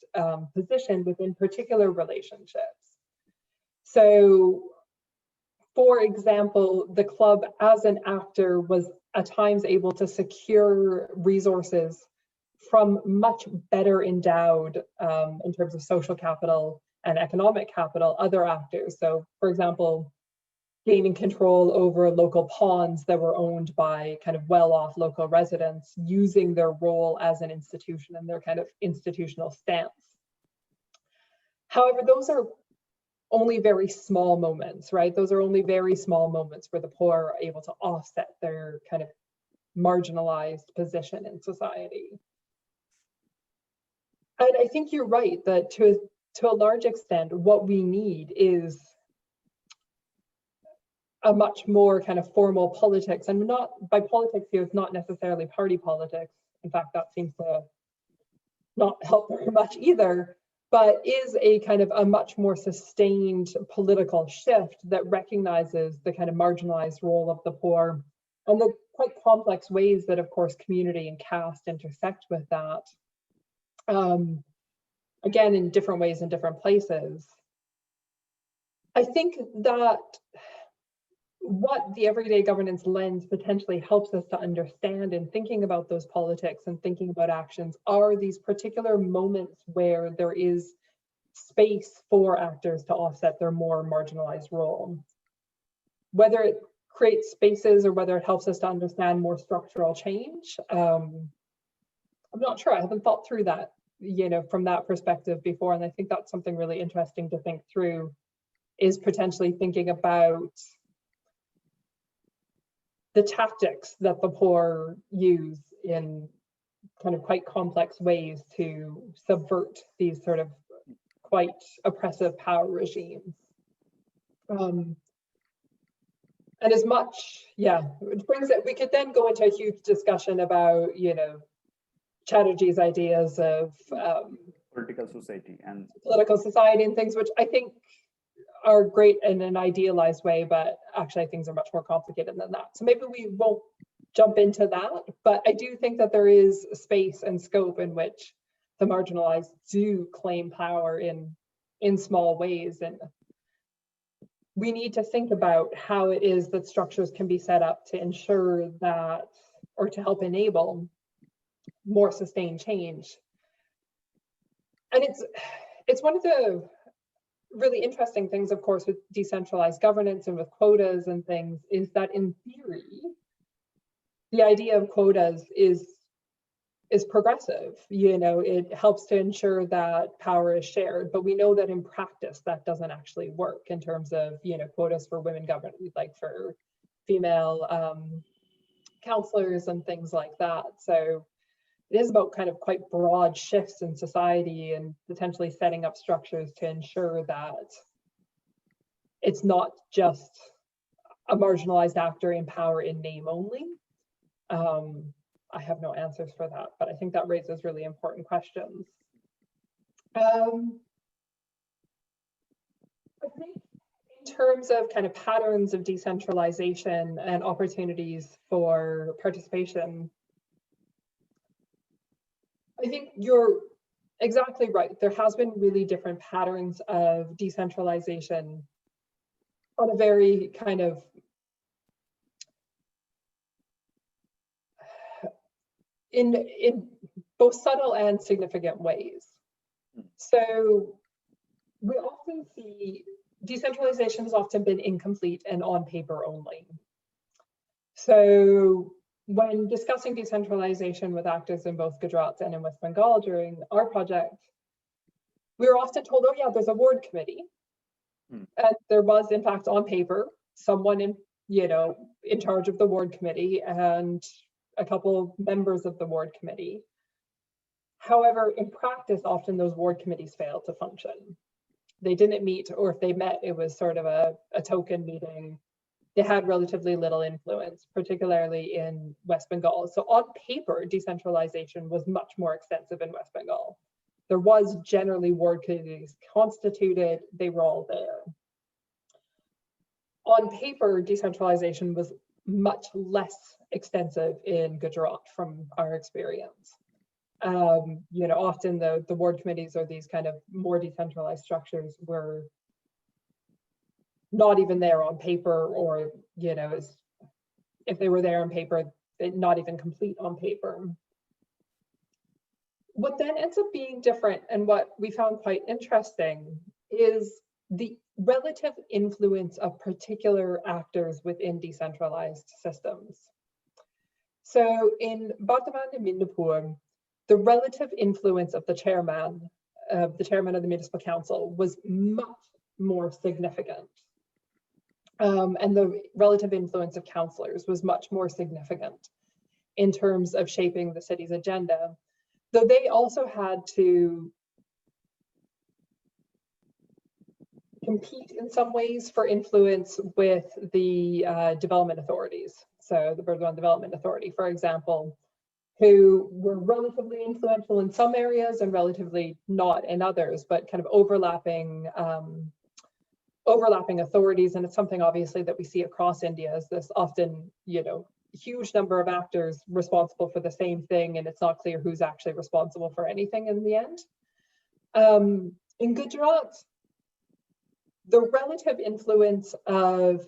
position within particular relationships. So, for example, the club as an actor was at times able to secure resources from much better endowed in terms of social capital and economic capital, other actors. So, for example, gaining control over local ponds that were owned by kind of well-off local residents, using their role as an institution and their kind of institutional stance. However, those are only very small moments, right? Those are only very small moments where the poor are able to offset their kind of marginalized position in society. And I think you're right that to a large extent, what we need is a much more kind of formal politics, and not by politics here, it's not necessarily party politics. In fact, that seems to not help very much either, but is a kind of a much more sustained political shift that recognizes the kind of marginalized role of the poor and the quite complex ways that, of course, community and caste intersect with that. Again, in different ways in different places. I think that what the everyday governance lens potentially helps us to understand in thinking about those politics and thinking about actions are these particular moments where there is space for actors to offset their more marginalized role. Whether it creates spaces or whether it helps us to understand more structural change, I'm not sure. I haven't thought through that, from that perspective before. And I think that's something really interesting to think through, is potentially thinking about the tactics that the poor use in kind of quite complex ways to subvert these sort of quite oppressive power regimes. And as much, it brings it, we could then go into a huge discussion about, Chatterjee's ideas of political society and things, which I think are great in an idealized way, but actually things are much more complicated than that. So maybe we won't jump into that, but I do think that there is space and scope in which the marginalized do claim power in small ways. And we need to think about how it is that structures can be set up to ensure that, or to help enable more sustained change. And it's one of the really interesting things, of course, with decentralized governance and with quotas and things, is that in theory, the idea of quotas is progressive. It helps to ensure that power is shared, but we know that in practice that doesn't actually work in terms of quotas for women governors, like for female counselors and things like that. So it is about kind of quite broad shifts in society and potentially setting up structures to ensure that it's not just a marginalized actor in power in name only. I have no answers for that, but I think that raises really important questions. I think in terms of kind of patterns of decentralization and opportunities for participation, I think you're exactly right. There has been really different patterns of decentralization on a very kind of in both subtle and significant ways. So we often see decentralization has often been incomplete and on paper only. So when discussing decentralization with actors in both Gujarat and in West Bengal during our project, we were often told, oh yeah, there's a ward committee. And there was, in fact, on paper, someone in charge of the ward committee and a couple members of the ward committee. However, in practice, often those ward committees failed to function. They didn't meet, or if they met, it was sort of a token meeting. They had relatively little influence, particularly in West Bengal. So on paper, decentralization was much more extensive in West Bengal. There was generally ward committees constituted, they were all there. On paper, decentralization was much less extensive in Gujarat from our experience. Often the ward committees or these kind of more decentralized structures were not even there on paper, or if they were there on paper, not even complete on paper. What then ends up being different, and what we found quite interesting, is the relative influence of particular actors within decentralized systems. So in Bardhaman and Midnapur, the relative influence of the chairman of the municipal council was much more significant. And the relative influence of councillors was much more significant in terms of shaping the city's agenda, though they also had to compete in some ways for influence with the development authorities. So the Burdwan Development Authority, for example, who were relatively influential in some areas and relatively not in others, but kind of overlapping authorities. And it's something obviously that we see across India, is this often, huge number of actors responsible for the same thing, and it's not clear who's actually responsible for anything in the end. In Gujarat, the relative influence of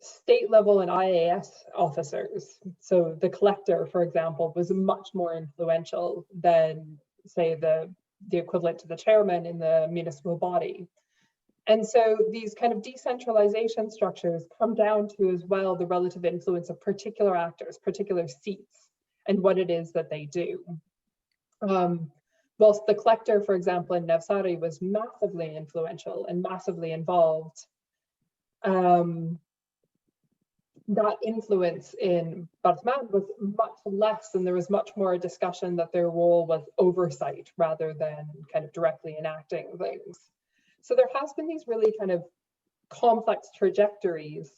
state level and IAS officers, so the collector, for example, was much more influential than, say, the the equivalent to the chairman in the municipal body. And so these kind of decentralization structures come down to as well the relative influence of particular actors, particular seats, and what it is that they do. Whilst the collector, for example, in Navsari was massively influential and massively involved, that influence in Bartman was much less, and there was much more a discussion that their role was oversight rather than kind of directly enacting things. So there has been these really kind of complex trajectories.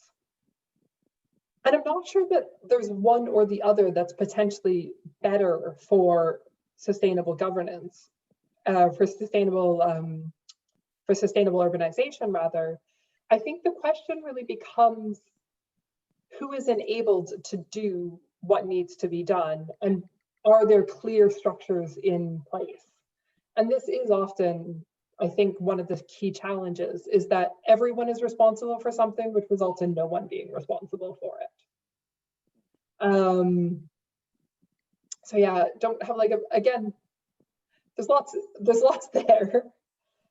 And I'm not sure that there's one or the other that's potentially better for sustainable governance, for sustainable urbanization rather. I think the question really becomes who is enabled to do what needs to be done, and are there clear structures in place? And this is often, I think, one of the key challenges is that everyone is responsible for something, which results in no one being responsible for it. So yeah, don't have like again, there's lots there.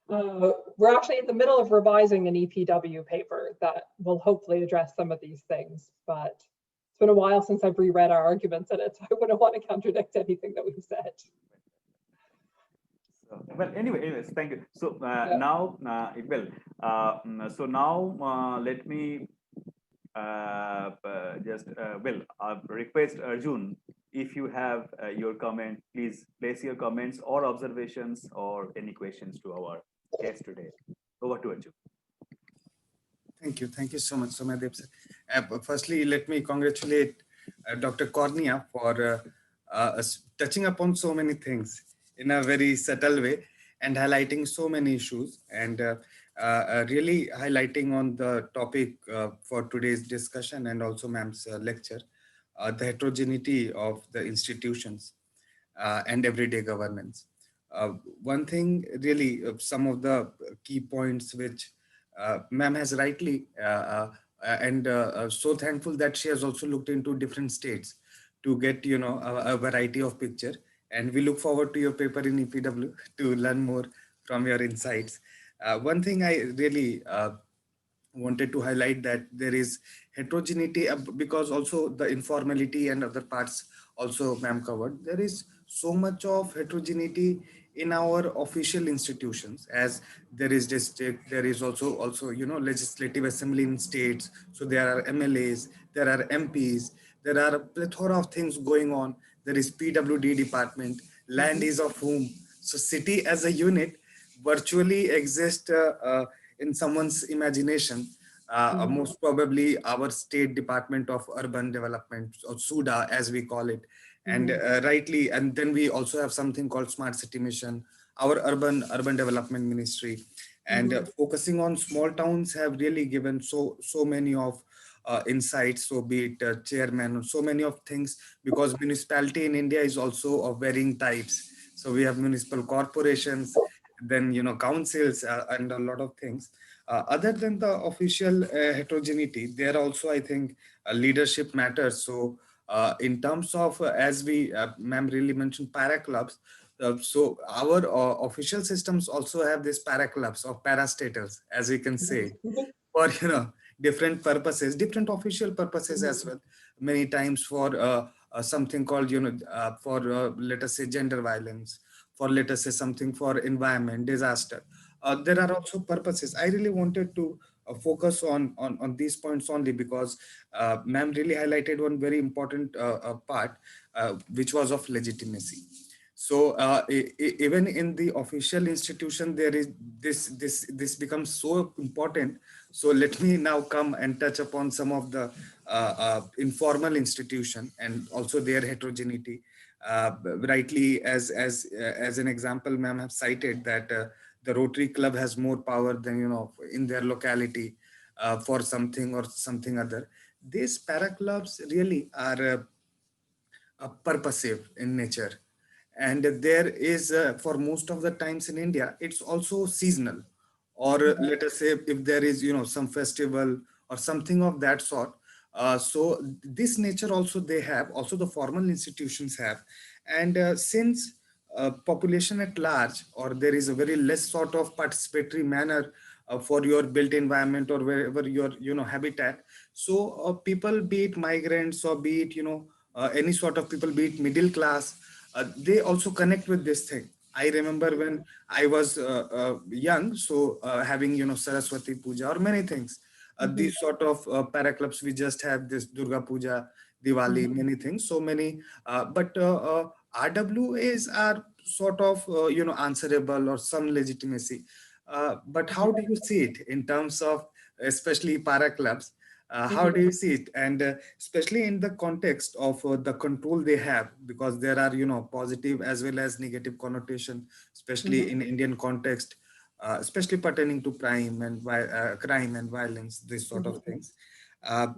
We're actually in the middle of revising an EPW paper that will hopefully address some of these things, but it's been a while since I've reread our arguments in it, so I wouldn't want to contradict anything that we've said. Well, anyways, thank you. So now, so now let me just request Arjun, if you have your comment, please place your comments or observations or any questions to our guest today. Over to Arjun. Thank you so much, Soumyadip. Firstly, let me congratulate Dr. Cornea for touching upon so many things in a very subtle way and highlighting so many issues, and really highlighting on the topic for today's discussion and also ma'am's lecture, the heterogeneity of the institutions and everyday governance. One thing really, some of the key points which ma'am has rightly and so thankful that she has also looked into different states to get a variety of picture, and we look forward to your paper in EPW to learn more from your insights. One thing I really wanted to highlight, that there is heterogeneity because also the informality and other parts also ma'am covered. There is so much of heterogeneity in our official institutions, as there is district, there is also legislative assembly in states. So there are MLAs, there are MPs, there are a plethora of things going on. There is PWD department, land is of whom. So city as a unit virtually exists in someone's imagination. Most probably our State Department of Urban Development, or SUDA as we call it. And rightly, and then we also have something called Smart City Mission, our urban development ministry, and focusing on small towns have really given so many of insights. So be it chairman, so many of things, because municipality in India is also of varying types. So we have municipal corporations, then councils, and a lot of things. Other than the official heterogeneity, there also, I think, leadership matters. So in terms of, as we ma'am really mentioned, para clubs. So our official systems also have this para clubs or parastatals, as we can say, for different purposes, different official purposes as well. Many times for something called for let us say gender violence, for let us say something for environment disaster. There are also purposes. I really wanted to focus on these points only because ma'am really highlighted one very important part, which was of legitimacy. So even in the official institution, there is this becomes so important. So let me now come and touch upon some of the informal institution and also their heterogeneity. Rightly, as an example, ma'am have cited that the Rotary Club has more power than in their locality for something or something other. These para clubs really are purposive in nature, and there is for most of the times in India it's also seasonal, or let us say if there is some festival or something of that sort. So this nature also they have, also the formal institutions have, and since population at large, or there is a very less sort of participatory manner for your built environment or wherever your habitat. So people, be it migrants or be it any sort of people, be it middle class, they also connect with this thing. I remember when I was young, so having Saraswati Puja or many things, these sort of para clubs, we just have this Durga Puja, Diwali, many things, so many. But RWAs are sort of answerable or some legitimacy. But how do you see it in terms of especially para clubs? How do you see it, and especially in the context of the control they have, because there are positive as well as negative connotation, especially in Indian context, especially pertaining to crime and violence, this sort of things. Uh,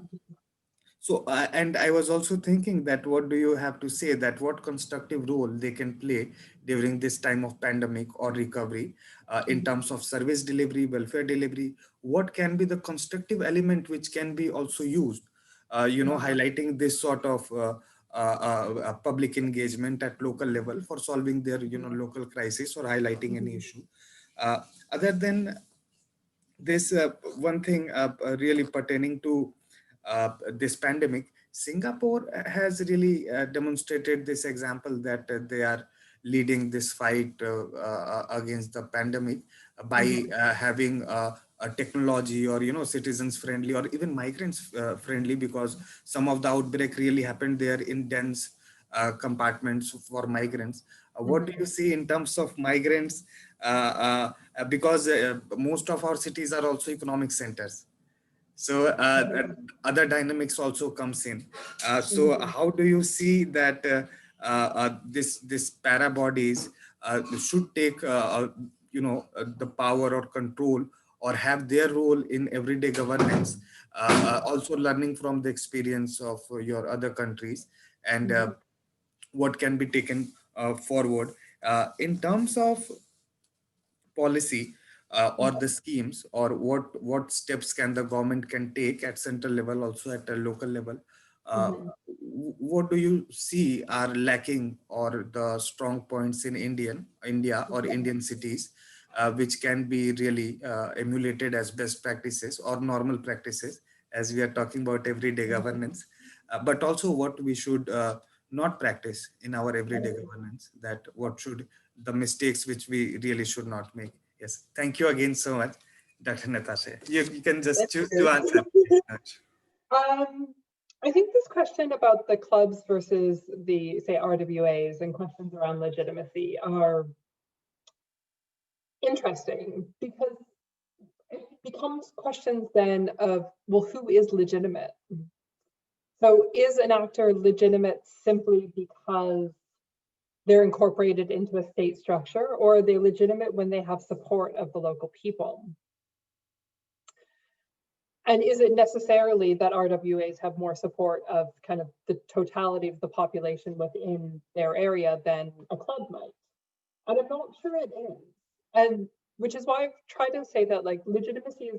so, and I was also thinking that what do you have to say, that what constructive role they can play during this time of pandemic or recovery in terms of service delivery, welfare delivery? What can be the constructive element which can be also used, highlighting this sort of public engagement at local level for solving their, local crisis or highlighting any issue. Uh, Other than this, one thing really pertaining to this pandemic, Singapore has really demonstrated this example that they are leading this fight against the pandemic by having a technology or citizens friendly or even migrants friendly, because some of the outbreak really happened there in dense compartments for migrants. What do you see in terms of migrants? Because most of our cities are also economic centers, so other dynamics also comes in. So how do you see that this para bodies should take the power or control or have their role in everyday governance, also learning from the experience of your other countries, and what can be taken forward in terms of policy or the schemes, or what steps can the government can take at central level, also at a local level? uh, what do you see are lacking or the strong points in India or Indian cities, which can be really emulated as best practices or normal practices, as we are talking about everyday governance, but also what we should not practice in our everyday governance, that what should the mistakes which we really should not make. Yes, thank you again so much, Dr. Natasha. You can just choose to answer. I think this question about the clubs versus the, say, RWAs and questions around legitimacy are interesting, because it becomes questions then of, well, who is legitimate? So is an actor legitimate simply because they're incorporated into a state structure, or are they legitimate when they have support of the local people? And is it necessarily that RWAs have more support of kind of the totality of the population within their area than a club might? And I'm not sure it is. And which is why I've tried to say that like legitimacy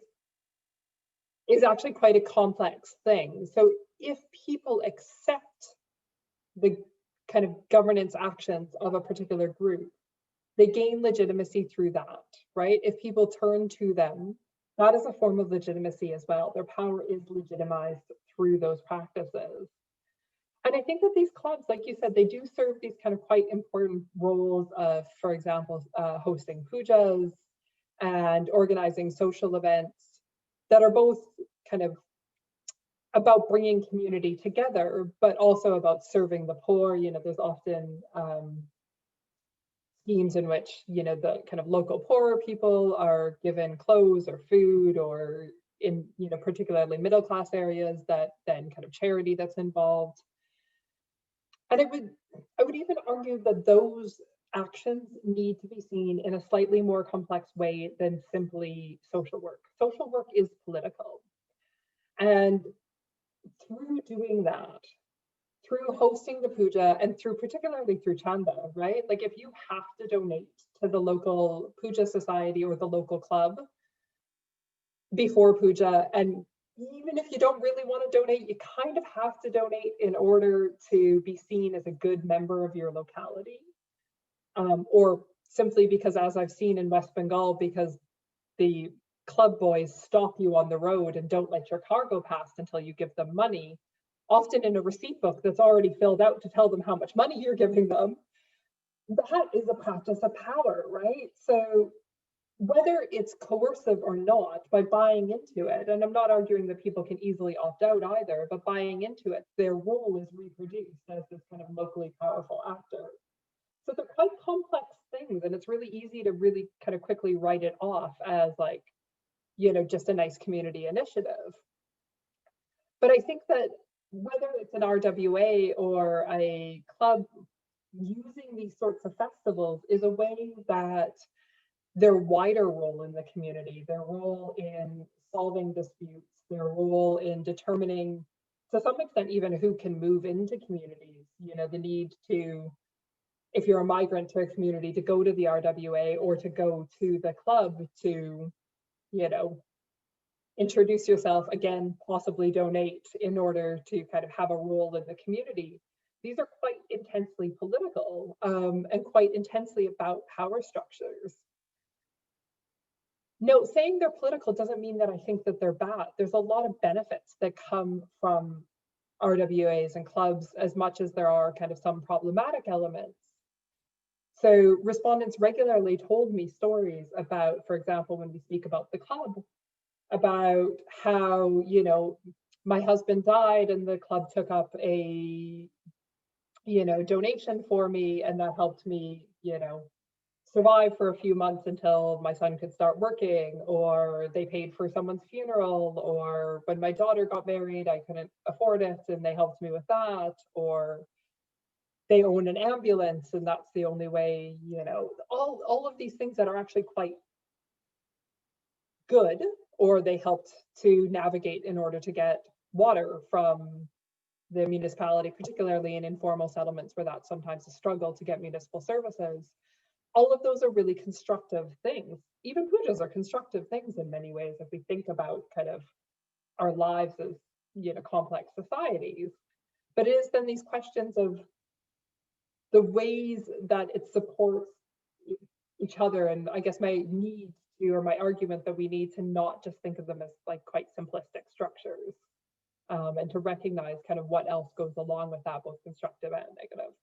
is actually quite a complex thing. So if people accept the kind of governance actions of a particular group, they gain legitimacy through that, right? If people turn to them, that is a form of legitimacy as well. Their power is legitimized through those practices. And I think that these clubs, like you said, they do serve these kind of quite important roles of, for example, hosting pujas and organizing social events that are both kind of about bringing community together, but also about serving the poor. You know, there's often schemes in which, you know, the kind of local poorer people are given clothes or food, or in, you know, particularly middle class areas, that then kind of charity that's involved. And I would even argue that those actions need to be seen in a slightly more complex way than simply social work. Social work is political. And through doing that, through hosting the puja, and particularly through chanda, right? Like if you have to donate to the local puja society or the local club before puja, and even if you don't really want to donate, you kind of have to donate in order to be seen as a good member of your locality. or simply because, as I've seen in West Bengal, because the club boys stop you on the road and don't let your car go past until you give them money, often in a receipt book that's already filled out to tell them how much money you're giving them. That is a practice of power, right? So whether it's coercive or not, by buying into it, and I'm not arguing that people can easily opt out either, but buying into it, their role is reproduced as this kind of locally powerful actor. So they're quite complex things, and it's really easy to really kind of quickly write it off as like, you know, just a nice community initiative. But I think that whether it's an RWA or a club, using these sorts of festivals is a way that their wider role in the community, their role in solving disputes, their role in determining, to some extent, even who can move into communities, you know, the need to, if you're a migrant to a community, to go to the RWA or to go to the club to, you know, introduce yourself, again, possibly donate in order to kind of have a role in the community. These are quite intensely political and quite intensely about power structures. No, saying they're political doesn't mean that I think that they're bad. There's a lot of benefits that come from RWAs and clubs, as much as there are kind of some problematic elements. So respondents regularly told me stories about, for example, when we speak about the club, about how, you know, my husband died and the club took up a, you know, donation for me, and that helped me, you know, survive for a few months until my son could start working, or they paid for someone's funeral, or when my daughter got married, I couldn't afford it and they helped me with that, or they own an ambulance and that's the only way, you know, all of these things that are actually quite good, or they helped to navigate in order to get water from the municipality, particularly in informal settlements where that's sometimes a struggle to get municipal services. All of those are really constructive things. Even pujas are constructive things in many ways if we think about kind of our lives as, you know, complex societies. But it is then these questions of the ways that it supports each other, and I guess my need to, or my argument that we need to not just think of them as like quite simplistic structures, and to recognize kind of what else goes along with that, both constructive and negative.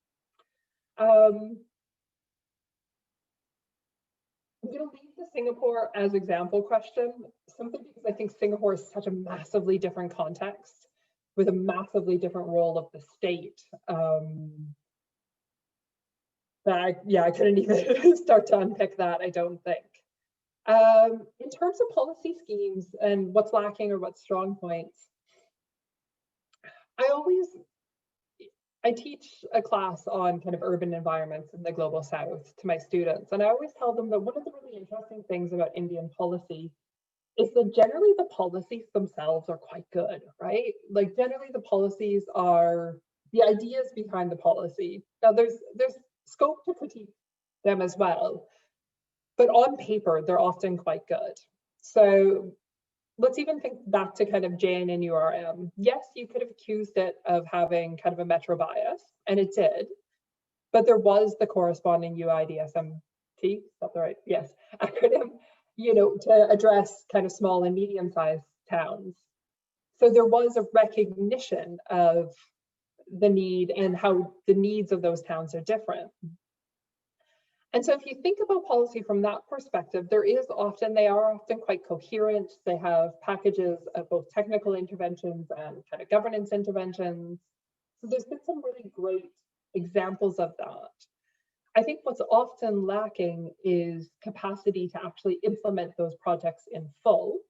I'm going to leave the Singapore as example question simply because I think Singapore is such a massively different context with a massively different role of the state. That I couldn't even start to unpick that, I don't think. In terms of policy schemes and what's lacking or what's strong points, I teach a class on kind of urban environments in the global south to my students, and I always tell them that one of the really interesting things about Indian policy is that generally the policies themselves are quite good, right? Like generally the policies are the ideas behind the policy. Now there's scope to critique them as well, but on paper they're often quite good. So let's even think back to kind of JN and URM. Yes, you could have accused it of having kind of a metro bias, and it did, but there was the corresponding UIDSMT, is that the right? Yes, acronym, you know, to address kind of small and medium-sized towns. So there was a recognition of the need and how the needs of those towns are different. And so if you think about policy from that perspective, they are often quite coherent. They have packages of both technical interventions and kind of governance interventions. So there's been some really great examples of that. I think what's often lacking is capacity to actually implement those projects in full,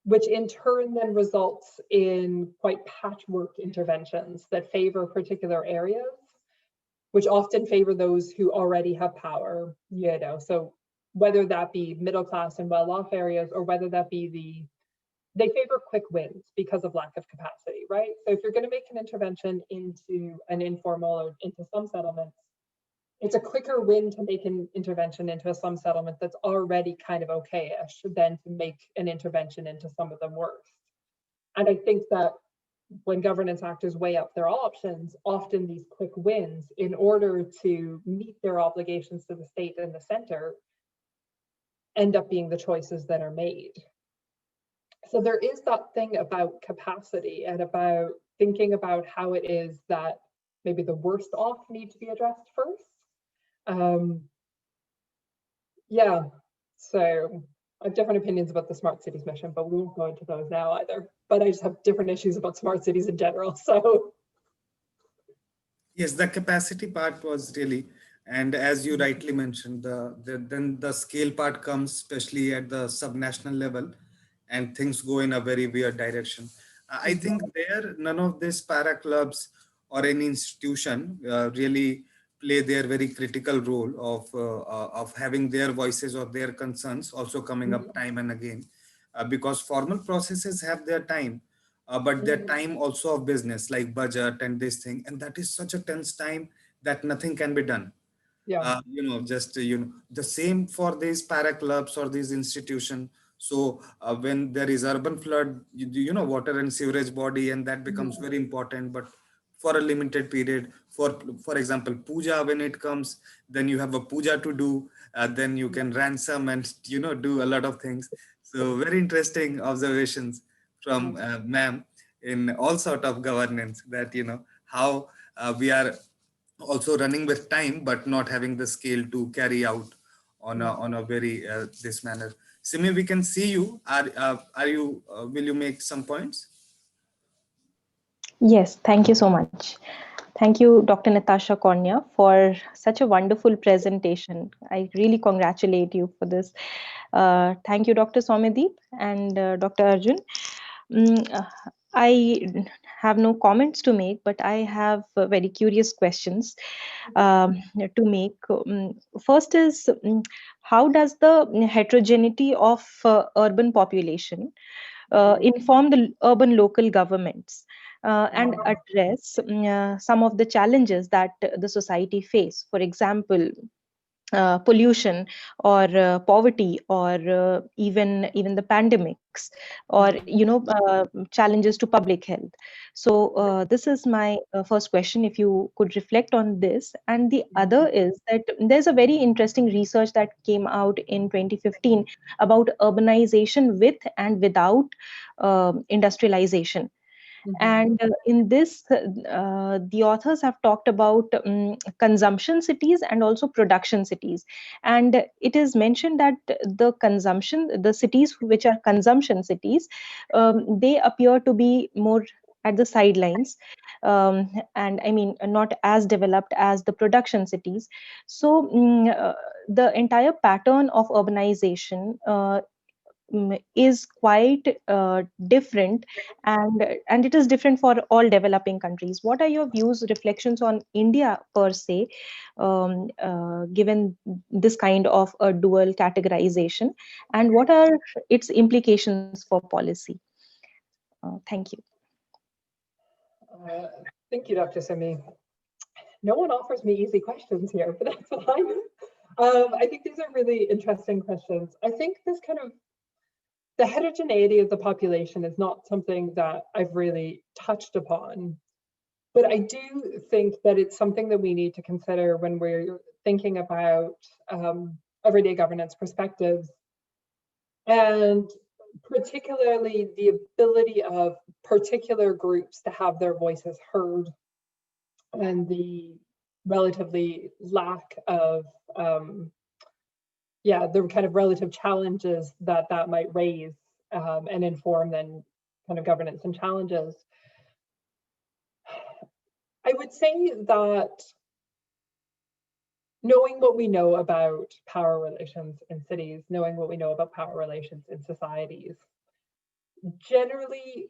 which in turn then results in quite patchwork interventions that favor particular areas, which often favor those who already have power, you know, so whether that be middle class and well-off areas, or whether that be they favor quick wins because of lack of capacity, right? So if you're going to make an intervention into an informal or into slum settlements, it's a quicker win to make an intervention into a slum settlement that's already kind of okay-ish than to make an intervention into some of the worst. And I think that when governance actors weigh up their options, often these quick wins in order to meet their obligations to the state and the center end up being the choices that are made. So there is that thing about capacity and about thinking about how it is that maybe the worst off need to be addressed first. Yeah, so I have different opinions about the Smart Cities mission, but we won't go into those now either. But I just have different issues about smart cities in general, so. Yes, the capacity part was really, and as you rightly mentioned, then the scale part comes, especially at the subnational level, and things go in a very weird direction. I think there, none of these para clubs or any institution really play their very critical role of having their voices or their concerns also coming up time and again, because formal processes have their time, but their time also of business like budget and this thing, and that is such a tense time that nothing can be done. Yeah. Just the same for these para clubs or these institutions. So when there is urban flood, water and sewerage body, and that becomes very important, but for a limited period. For example, puja, when it comes, then you have a puja to do, then you can ransom and do a lot of things. So very interesting observations from ma'am in all sort of governance, that how we are also running with time but not having the scale to carry out on a very this manner. Simi, we can see you. Are you will you make some points? Yes, thank you so much. Thank you, Dr. Natasha Cornea, for such a wonderful presentation. I really congratulate you for this. Thank you, Dr. Soumyadip and Dr. Arjun. I have no comments to make, but I have very curious questions to make. First is, how does the heterogeneity of urban population inform the urban local governments and address some of the challenges that the society face? For example, pollution or poverty or even the pandemics or challenges to public health. So this is my first question, if you could reflect on this. And the other is that there's a very interesting research that came out in 2015 about urbanization with and without industrialization. And in this, the authors have talked about consumption cities and also production cities. And it is mentioned that the cities which are consumption cities, they appear to be more at the sidelines, and I mean not as developed as the production cities. So the entire pattern of urbanization is quite different, and it is different for all developing countries. What are your views, reflections on India per se, given this kind of a dual categorization, and what are its implications for policy? Thank you. Thank you, Dr. Simi. No one offers me easy questions here, but that's fine. I think these are really interesting questions. I think this kind of the heterogeneity of the population is not something that I've really touched upon, but I do think that it's something that we need to consider when we're thinking about everyday governance perspectives, and particularly the ability of particular groups to have their voices heard, and the relatively lack of the kind of relative challenges that might raise and inform then kind of governance and challenges. I would say that knowing what we know about power relations in cities, knowing what we know about power relations in societies, generally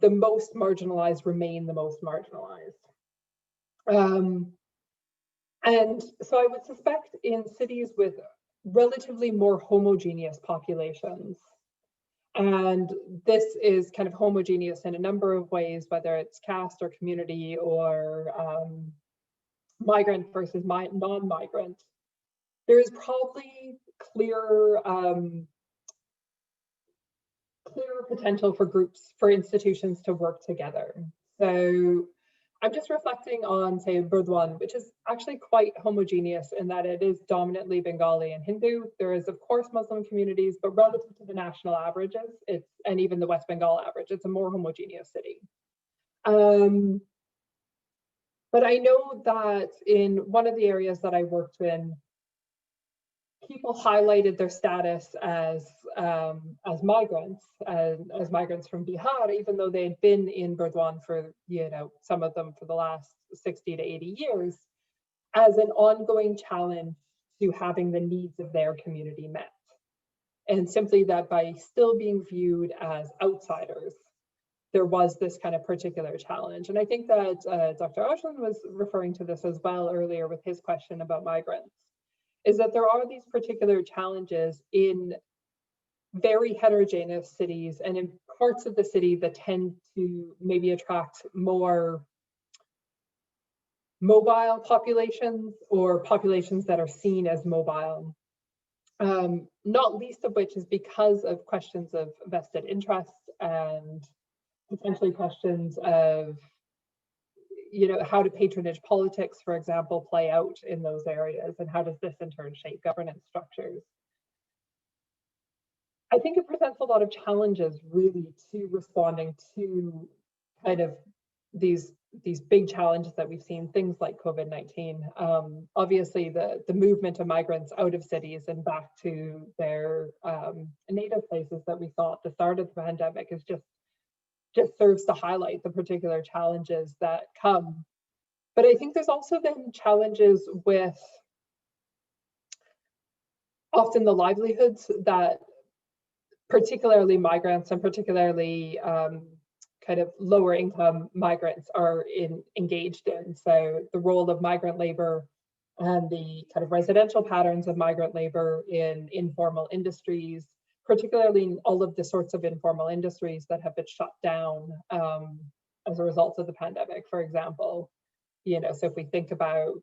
the most marginalized remain the most marginalized. And so I would suspect in cities with relatively more homogeneous populations, and this is kind of homogeneous in a number of ways, whether it's caste or community or migrant versus non-migrant, there is probably clear more potential for groups, for institutions to work together. So I'm just reflecting on, say, Burdwan, which is actually quite homogeneous in that it is dominantly Bengali and Hindu. There is, of course, Muslim communities, but relative to the national averages, and even the West Bengal average, it's a more homogeneous city. But I know that in one of the areas that I worked in, people highlighted their status as migrants from Bihar, even though they had been in Burdwan for, some of them for the last 60 to 80 years, as an ongoing challenge to having the needs of their community met. And simply that by still being viewed as outsiders, there was this kind of particular challenge. And I think that Dr. Ashwin was referring to this as well earlier with his question about migrants, is that there are these particular challenges in very heterogeneous cities and in parts of the city that tend to maybe attract more mobile populations or populations that are seen as mobile. Not least of which is because of questions of vested interest and potentially questions of how do patronage politics, for example, play out in those areas, and how does this in turn shape governance structures? I think it presents a lot of challenges really to responding to kind of these big challenges that we've seen, things like COVID-19. Obviously, the movement of migrants out of cities and back to their native places that we saw at the start of the pandemic is just serves to highlight the particular challenges that come. But I think there's also been challenges with often the livelihoods that particularly migrants and particularly kind of lower income migrants are engaged in. So the role of migrant labor and the kind of residential patterns of migrant labor in informal industries, particularly in all of the sorts of informal industries that have been shut down as a result of the pandemic, for example. So if we think about,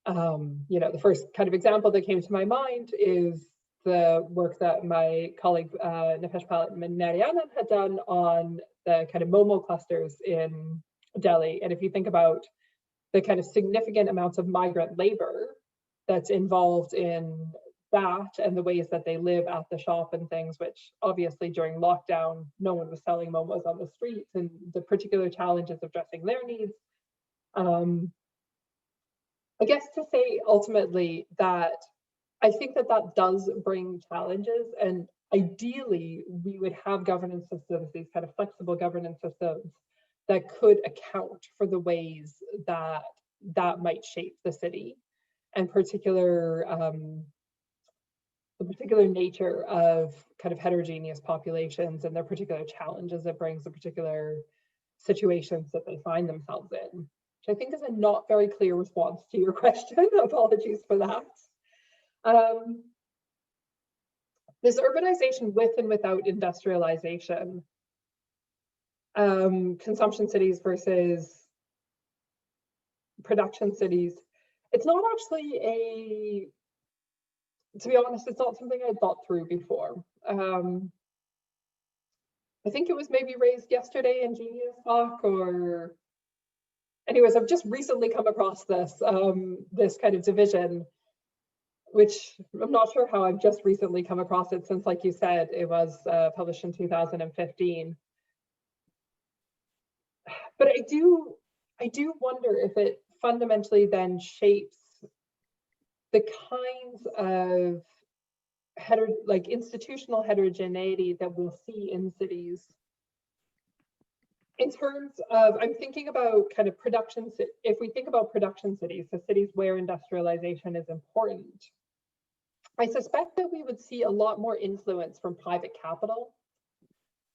the first kind of example that came to my mind is the work that my colleague Natasha Cornea had done on the kind of Momo clusters in Delhi. And if you think about the kind of significant amounts of migrant labor that's involved in that and the ways that they live at the shop and things, which obviously during lockdown, no one was selling momos on the streets, and the particular challenges of addressing their needs. I guess to say ultimately that I think that does bring challenges, and ideally we would have governance systems, these kind of flexible governance systems that could account for the ways that might shape the city, and the particular nature of kind of heterogeneous populations and their particular challenges it brings, the particular situations that they find themselves in, which I think is a not very clear response to your question. Apologies for that. This urbanization with and without industrialization, consumption cities versus production cities, it's not actually to be honest, it's not something I'd thought through before. I think it was maybe raised yesterday in Genius Talk, or anyways, I've just recently come across this, this kind of division, which I'm not sure how I've just recently come across it, since, like you said, it was published in 2015. But I do wonder if it fundamentally then shapes the kinds of institutional heterogeneity that we'll see in cities. In terms of, I'm thinking about kind of production, if we think about production cities, so cities where industrialization is important, I suspect that we would see a lot more influence from private capital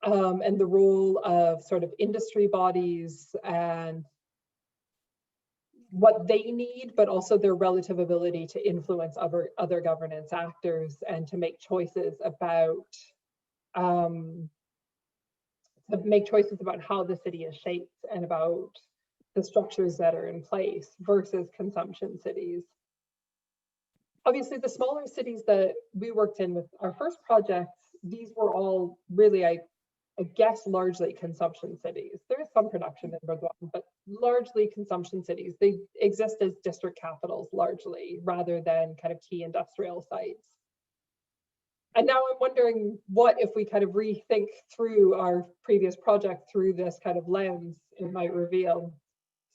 and the role of sort of industry bodies and what they need, but also their relative ability to influence other governance actors and to make choices about how the city is shaped and about the structures that are in place versus consumption cities. Obviously, the smaller cities that we worked in with our first projects, these were all really, I guess, largely consumption cities. There is some production in Burdwan, but largely consumption cities. They exist as district capitals largely, rather than kind of key industrial sites. And now I'm wondering what if we kind of rethink through our previous project through this kind of lens it might reveal.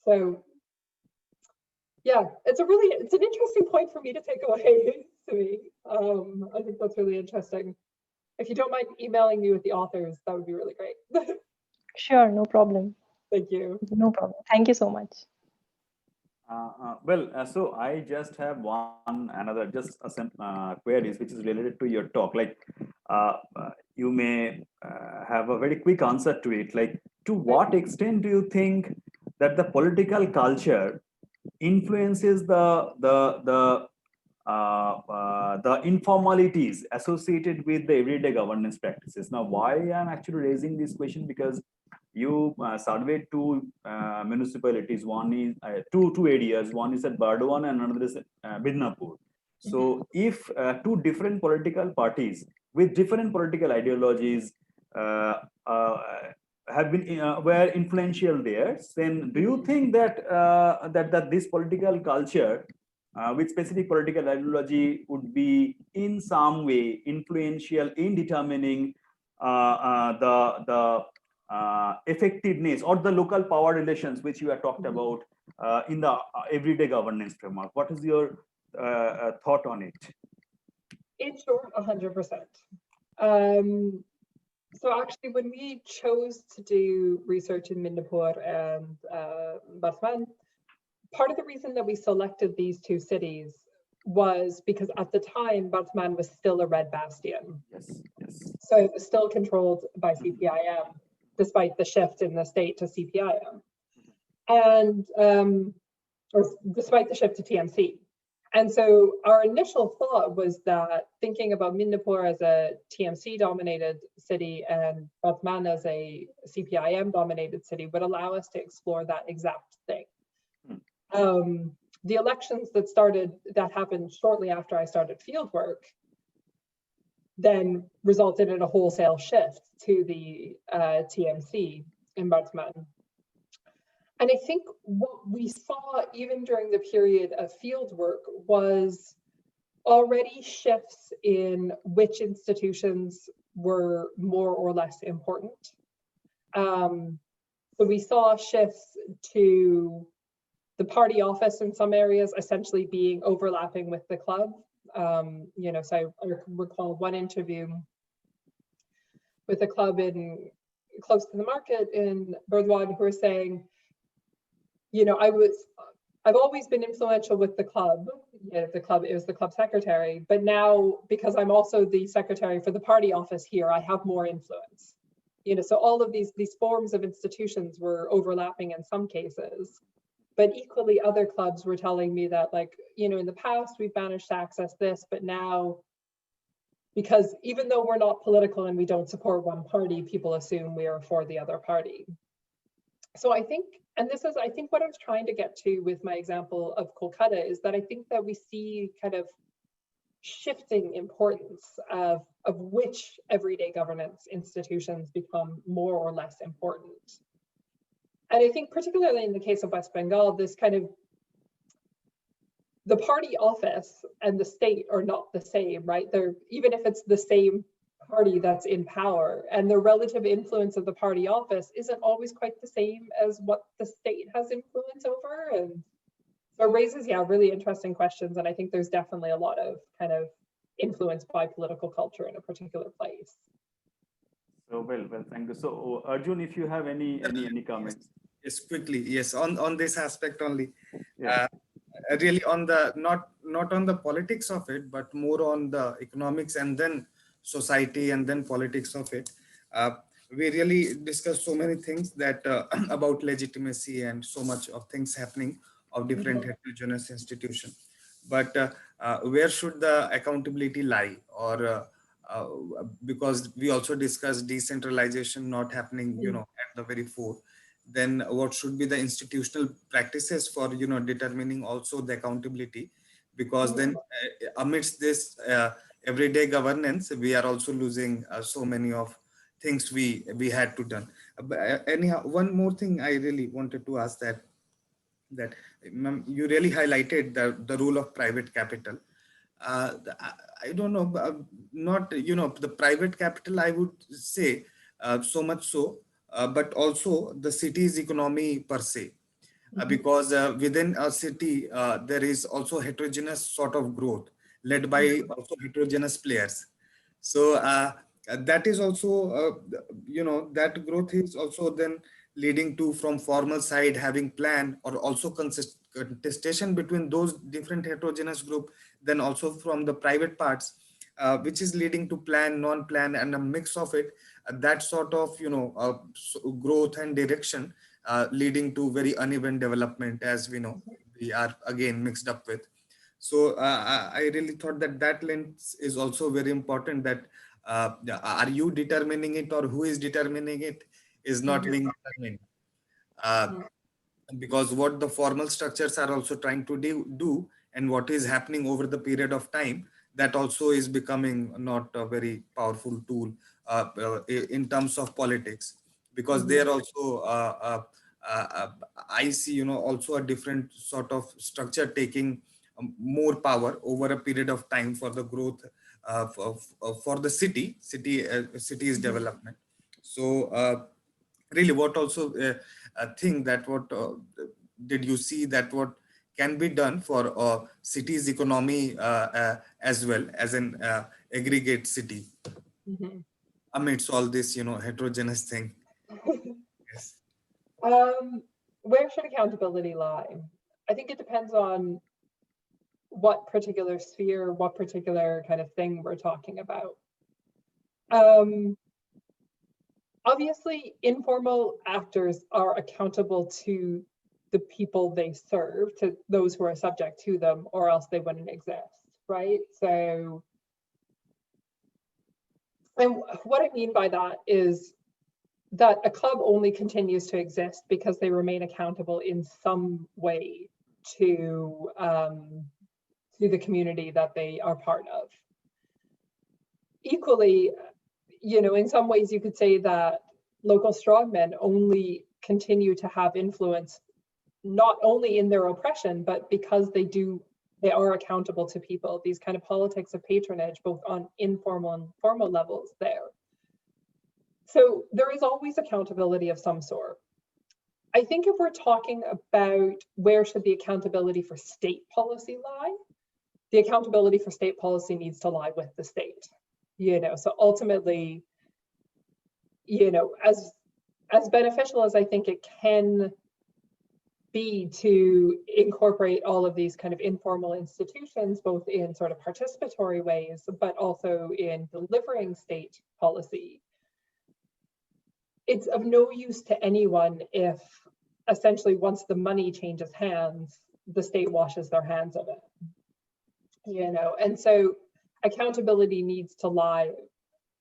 So yeah, it's an interesting point for me to take away to me. I think that's really interesting. If you don't mind emailing me with the authors, that would be really great. Sure, no problem. Thank you. No problem. Thank you so much. So I just have queries which is related to your talk. Like, you may have a very quick answer to it. Like, to what extent do you think that the political culture influences the informalities associated with the everyday governance practices? Now, why I'm actually raising this question, because you surveyed two municipalities. One is two areas. One is at Burdwan and another is Midnapur. So, if two different political parties with different political ideologies have been were influential there, then do you think that that this political culture with specific political ideology would be in some way influential in determining the effectiveness or the local power relations which you have talked about in the everyday governance framework? What is your thought on it? In short, 100%. So actually, when we chose to do research in Midnapur and Burdwan, part of the reason that we selected these two cities was because at the time, Burdwan was still a red bastion. Yes, yes. So it was still controlled by CPIM, despite the shift in the state to CPIM. And, or despite the shift to TMC. And so our initial thought was that thinking about Midnapur as a TMC dominated city and Burdwan as a CPIM dominated city would allow us to explore that exact thing. The elections that happened shortly after I started fieldwork then resulted in a wholesale shift to the TMC in Burdwan. And I think what we saw even during the period of fieldwork was already shifts in which institutions were more or less important. So we saw shifts to the party office in some areas essentially being overlapping with the club. So I recall one interview with a club close to the market in Burdwan who were saying, I've always been influential with the club. It was the club secretary, but now because I'm also the secretary for the party office here, I have more influence. So all of these forms of institutions were overlapping in some cases, but equally other clubs were telling me that, like, in the past we've managed to access this, but now, because even though we're not political and we don't support one party, people assume we are for the other party. So I think, and this is, I think what I was trying to get to with my example of Kolkata is that I think that we see kind of shifting importance of which everyday governance institutions become more or less important. And I think particularly in the case of West Bengal, this kind of, the party office and the state are not the same, right? Even if it's the same party that's in power, and the relative influence of the party office isn't always quite the same as what the state has influence over. And so it raises, really interesting questions. And I think there's definitely a lot of kind of influence by political culture in a particular place. So well, thank you. So Arjun, if you have any comments. Yes, quickly. Yes, on this aspect only. Yeah. Really on the, not on the politics of it, but more on the economics and then society and then politics of it. We really discussed so many things that about legitimacy and so much of things happening of different heterogeneous institutions. But where should the accountability lie? Or because we also discussed decentralization not happening, at the very fore. Then what should be the institutional practices for, determining also the accountability? Because then amidst this everyday governance, we are also losing so many of things we had to done. But anyhow, one more thing I really wanted to ask, that ma'am, you really highlighted the role of private capital. I don't know, not, the private capital, I would say, so much so, but also the city's economy per se. Because within a city, there is also heterogeneous sort of growth led by also heterogeneous players. So that is also, that growth is also then leading to, from formal side, having plan or also contestation between those different heterogeneous group, then also from the private parts, which is leading to plan, non-plan, and a mix of it. That sort of, growth and direction, leading to very uneven development, as we know, we are again mixed up with. So I really thought that lens is also very important, that are you determining it, or who is determining it, is not being determined. Because what the formal structures are also trying to do, and what is happening over the period of time, that also is becoming not a very powerful tool in terms of politics, because they are also I see, also a different sort of structure taking more power over a period of time for the growth, for the city's development. So really, what also think that what did you see that what can be done for city's economy, as well as an aggregate city, amidst all this, heterogeneous thing? Yes. Where should accountability lie? I think it depends on what particular sphere, what particular kind of thing we're talking about. Obviously, informal actors are accountable to the people they serve, to those who are subject to them, or else they wouldn't exist, right? So, and what I mean by that is that a club only continues to exist because they remain accountable in some way to the community that they are part of. Equally, in some ways you could say that local strongmen only continue to have influence, not only in their oppression, but because they are accountable to people. These kind of politics of patronage, both on informal and formal levels there. So there is always accountability of some sort. I think if we're talking about where should the accountability for state policy lie, the accountability for state policy needs to lie with the state. So ultimately, as beneficial as I think it can be to incorporate all of these kind of informal institutions, both in sort of participatory ways, but also in delivering state policy, it's of no use to anyone if essentially once the money changes hands, the state washes their hands of it. And so accountability needs to lie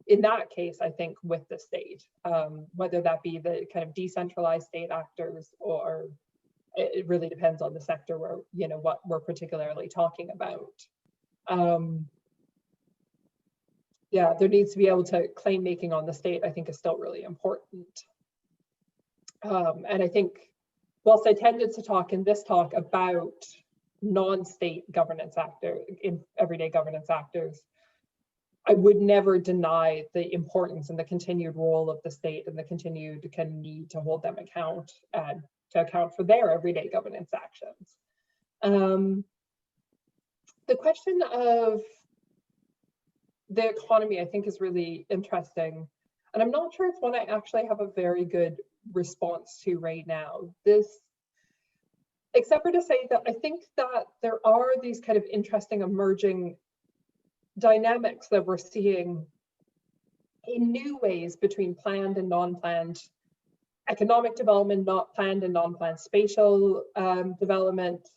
in that case, I think, with the state, whether that be the kind of decentralized state actors, or it really depends on the sector where, what we're particularly talking about. Yeah, there needs to be able to claim making on the state, I think, is still really important. And I think, whilst I tended to talk in this talk about non-state governance actors, in everyday governance actors, I would never deny the importance and the continued role of the state and the continued kind of need to hold them account and to account for their everyday governance actions. The question of the economy, I think, is really interesting. And I'm not sure it's one I actually have a very good response to right now. Except for to say that I think that there are these kind of interesting emerging dynamics that we're seeing in new ways between planned and non-planned economic development, not planned and non-planned spatial development,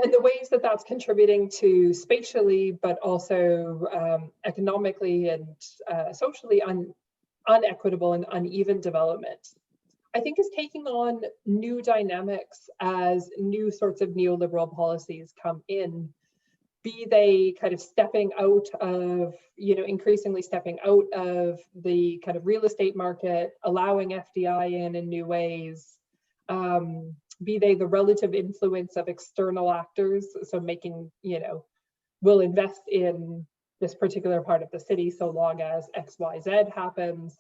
and the ways that that's contributing to spatially, but also economically and socially unequitable and uneven development, I think is taking on new dynamics as new sorts of neoliberal policies come in be they kind of stepping out of, increasingly stepping out of the kind of real estate market, allowing FDI in new ways, be they the relative influence of external actors, so making, we'll invest in this particular part of the city so long as XYZ happens.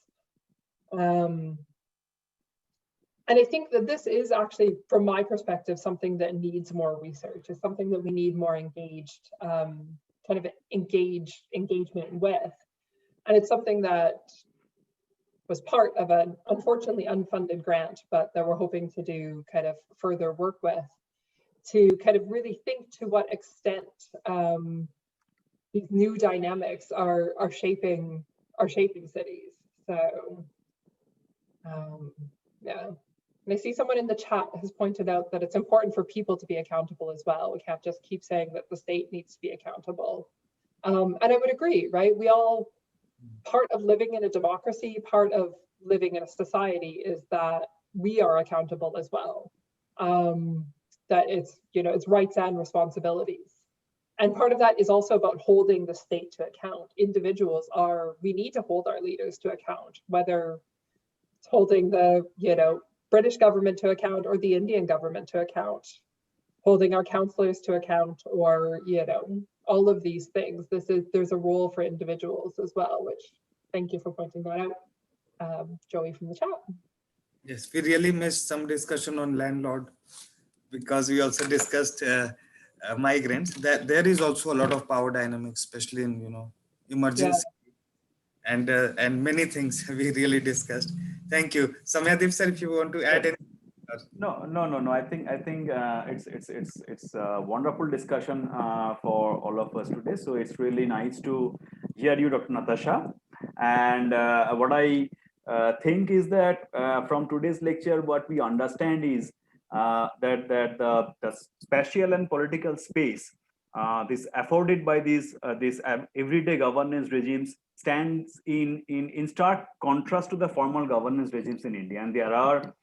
And I think that this is actually, from my perspective, something that needs more research. It's something that we need more engaged, engagement with. And it's something that was part of an unfortunately unfunded grant, but that we're hoping to do kind of further work with, to kind of really think to what extent these new dynamics are shaping cities. So yeah. And I see someone in the chat has pointed out that it's important for people to be accountable as well. We can't just keep saying that the state needs to be accountable. And I would agree, right? We all, part of living in a democracy, part of living in a society is that we are accountable as well. That it's, it's rights and responsibilities. And part of that is also about holding the state to account. Individuals we need to hold our leaders to account, whether it's holding the, British government to account or the Indian government to account, holding our councillors to account, or, all of these things. There's a role for individuals as well, which thank you for pointing that out, Joey from the chat. Yes, we really missed some discussion on landlord, because we also discussed migrants. That there is also a lot of power dynamics, especially in emergency, and many things we really discussed. Thank you, Soumyadip sir. If you want to add anything. No. I think it's a wonderful discussion for all of us today. So it's really nice to hear you, Dr. Natasha. And what I think is that from today's lecture, what we understand is that the spatial and political space this afforded by these everyday governance regimes stands in stark contrast to the formal governance regimes in India, and there are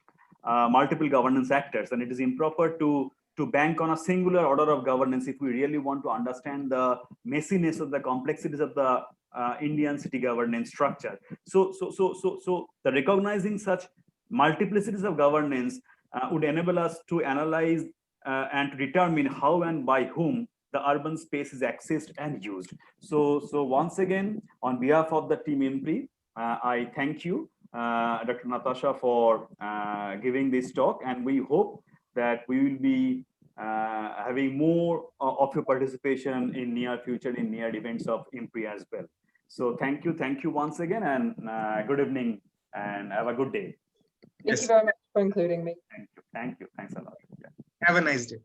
multiple governance actors, and it is improper to bank on a singular order of governance if we really want to understand the messiness of the complexities of the Indian city governance structure. So the recognizing such multiplicities of governance would enable us to analyze and to determine how and by whom the urban space is accessed and used. So once again, on behalf of the team IMPRI, I thank you, Dr. Natasha, for giving this talk, and we hope that we will be having more of your participation in near future, in near events of IMPRI as well. So thank you once again, and good evening, and have a good day. Thank you very much for including me. Thank you. Thanks a lot. Yeah. Have a nice day.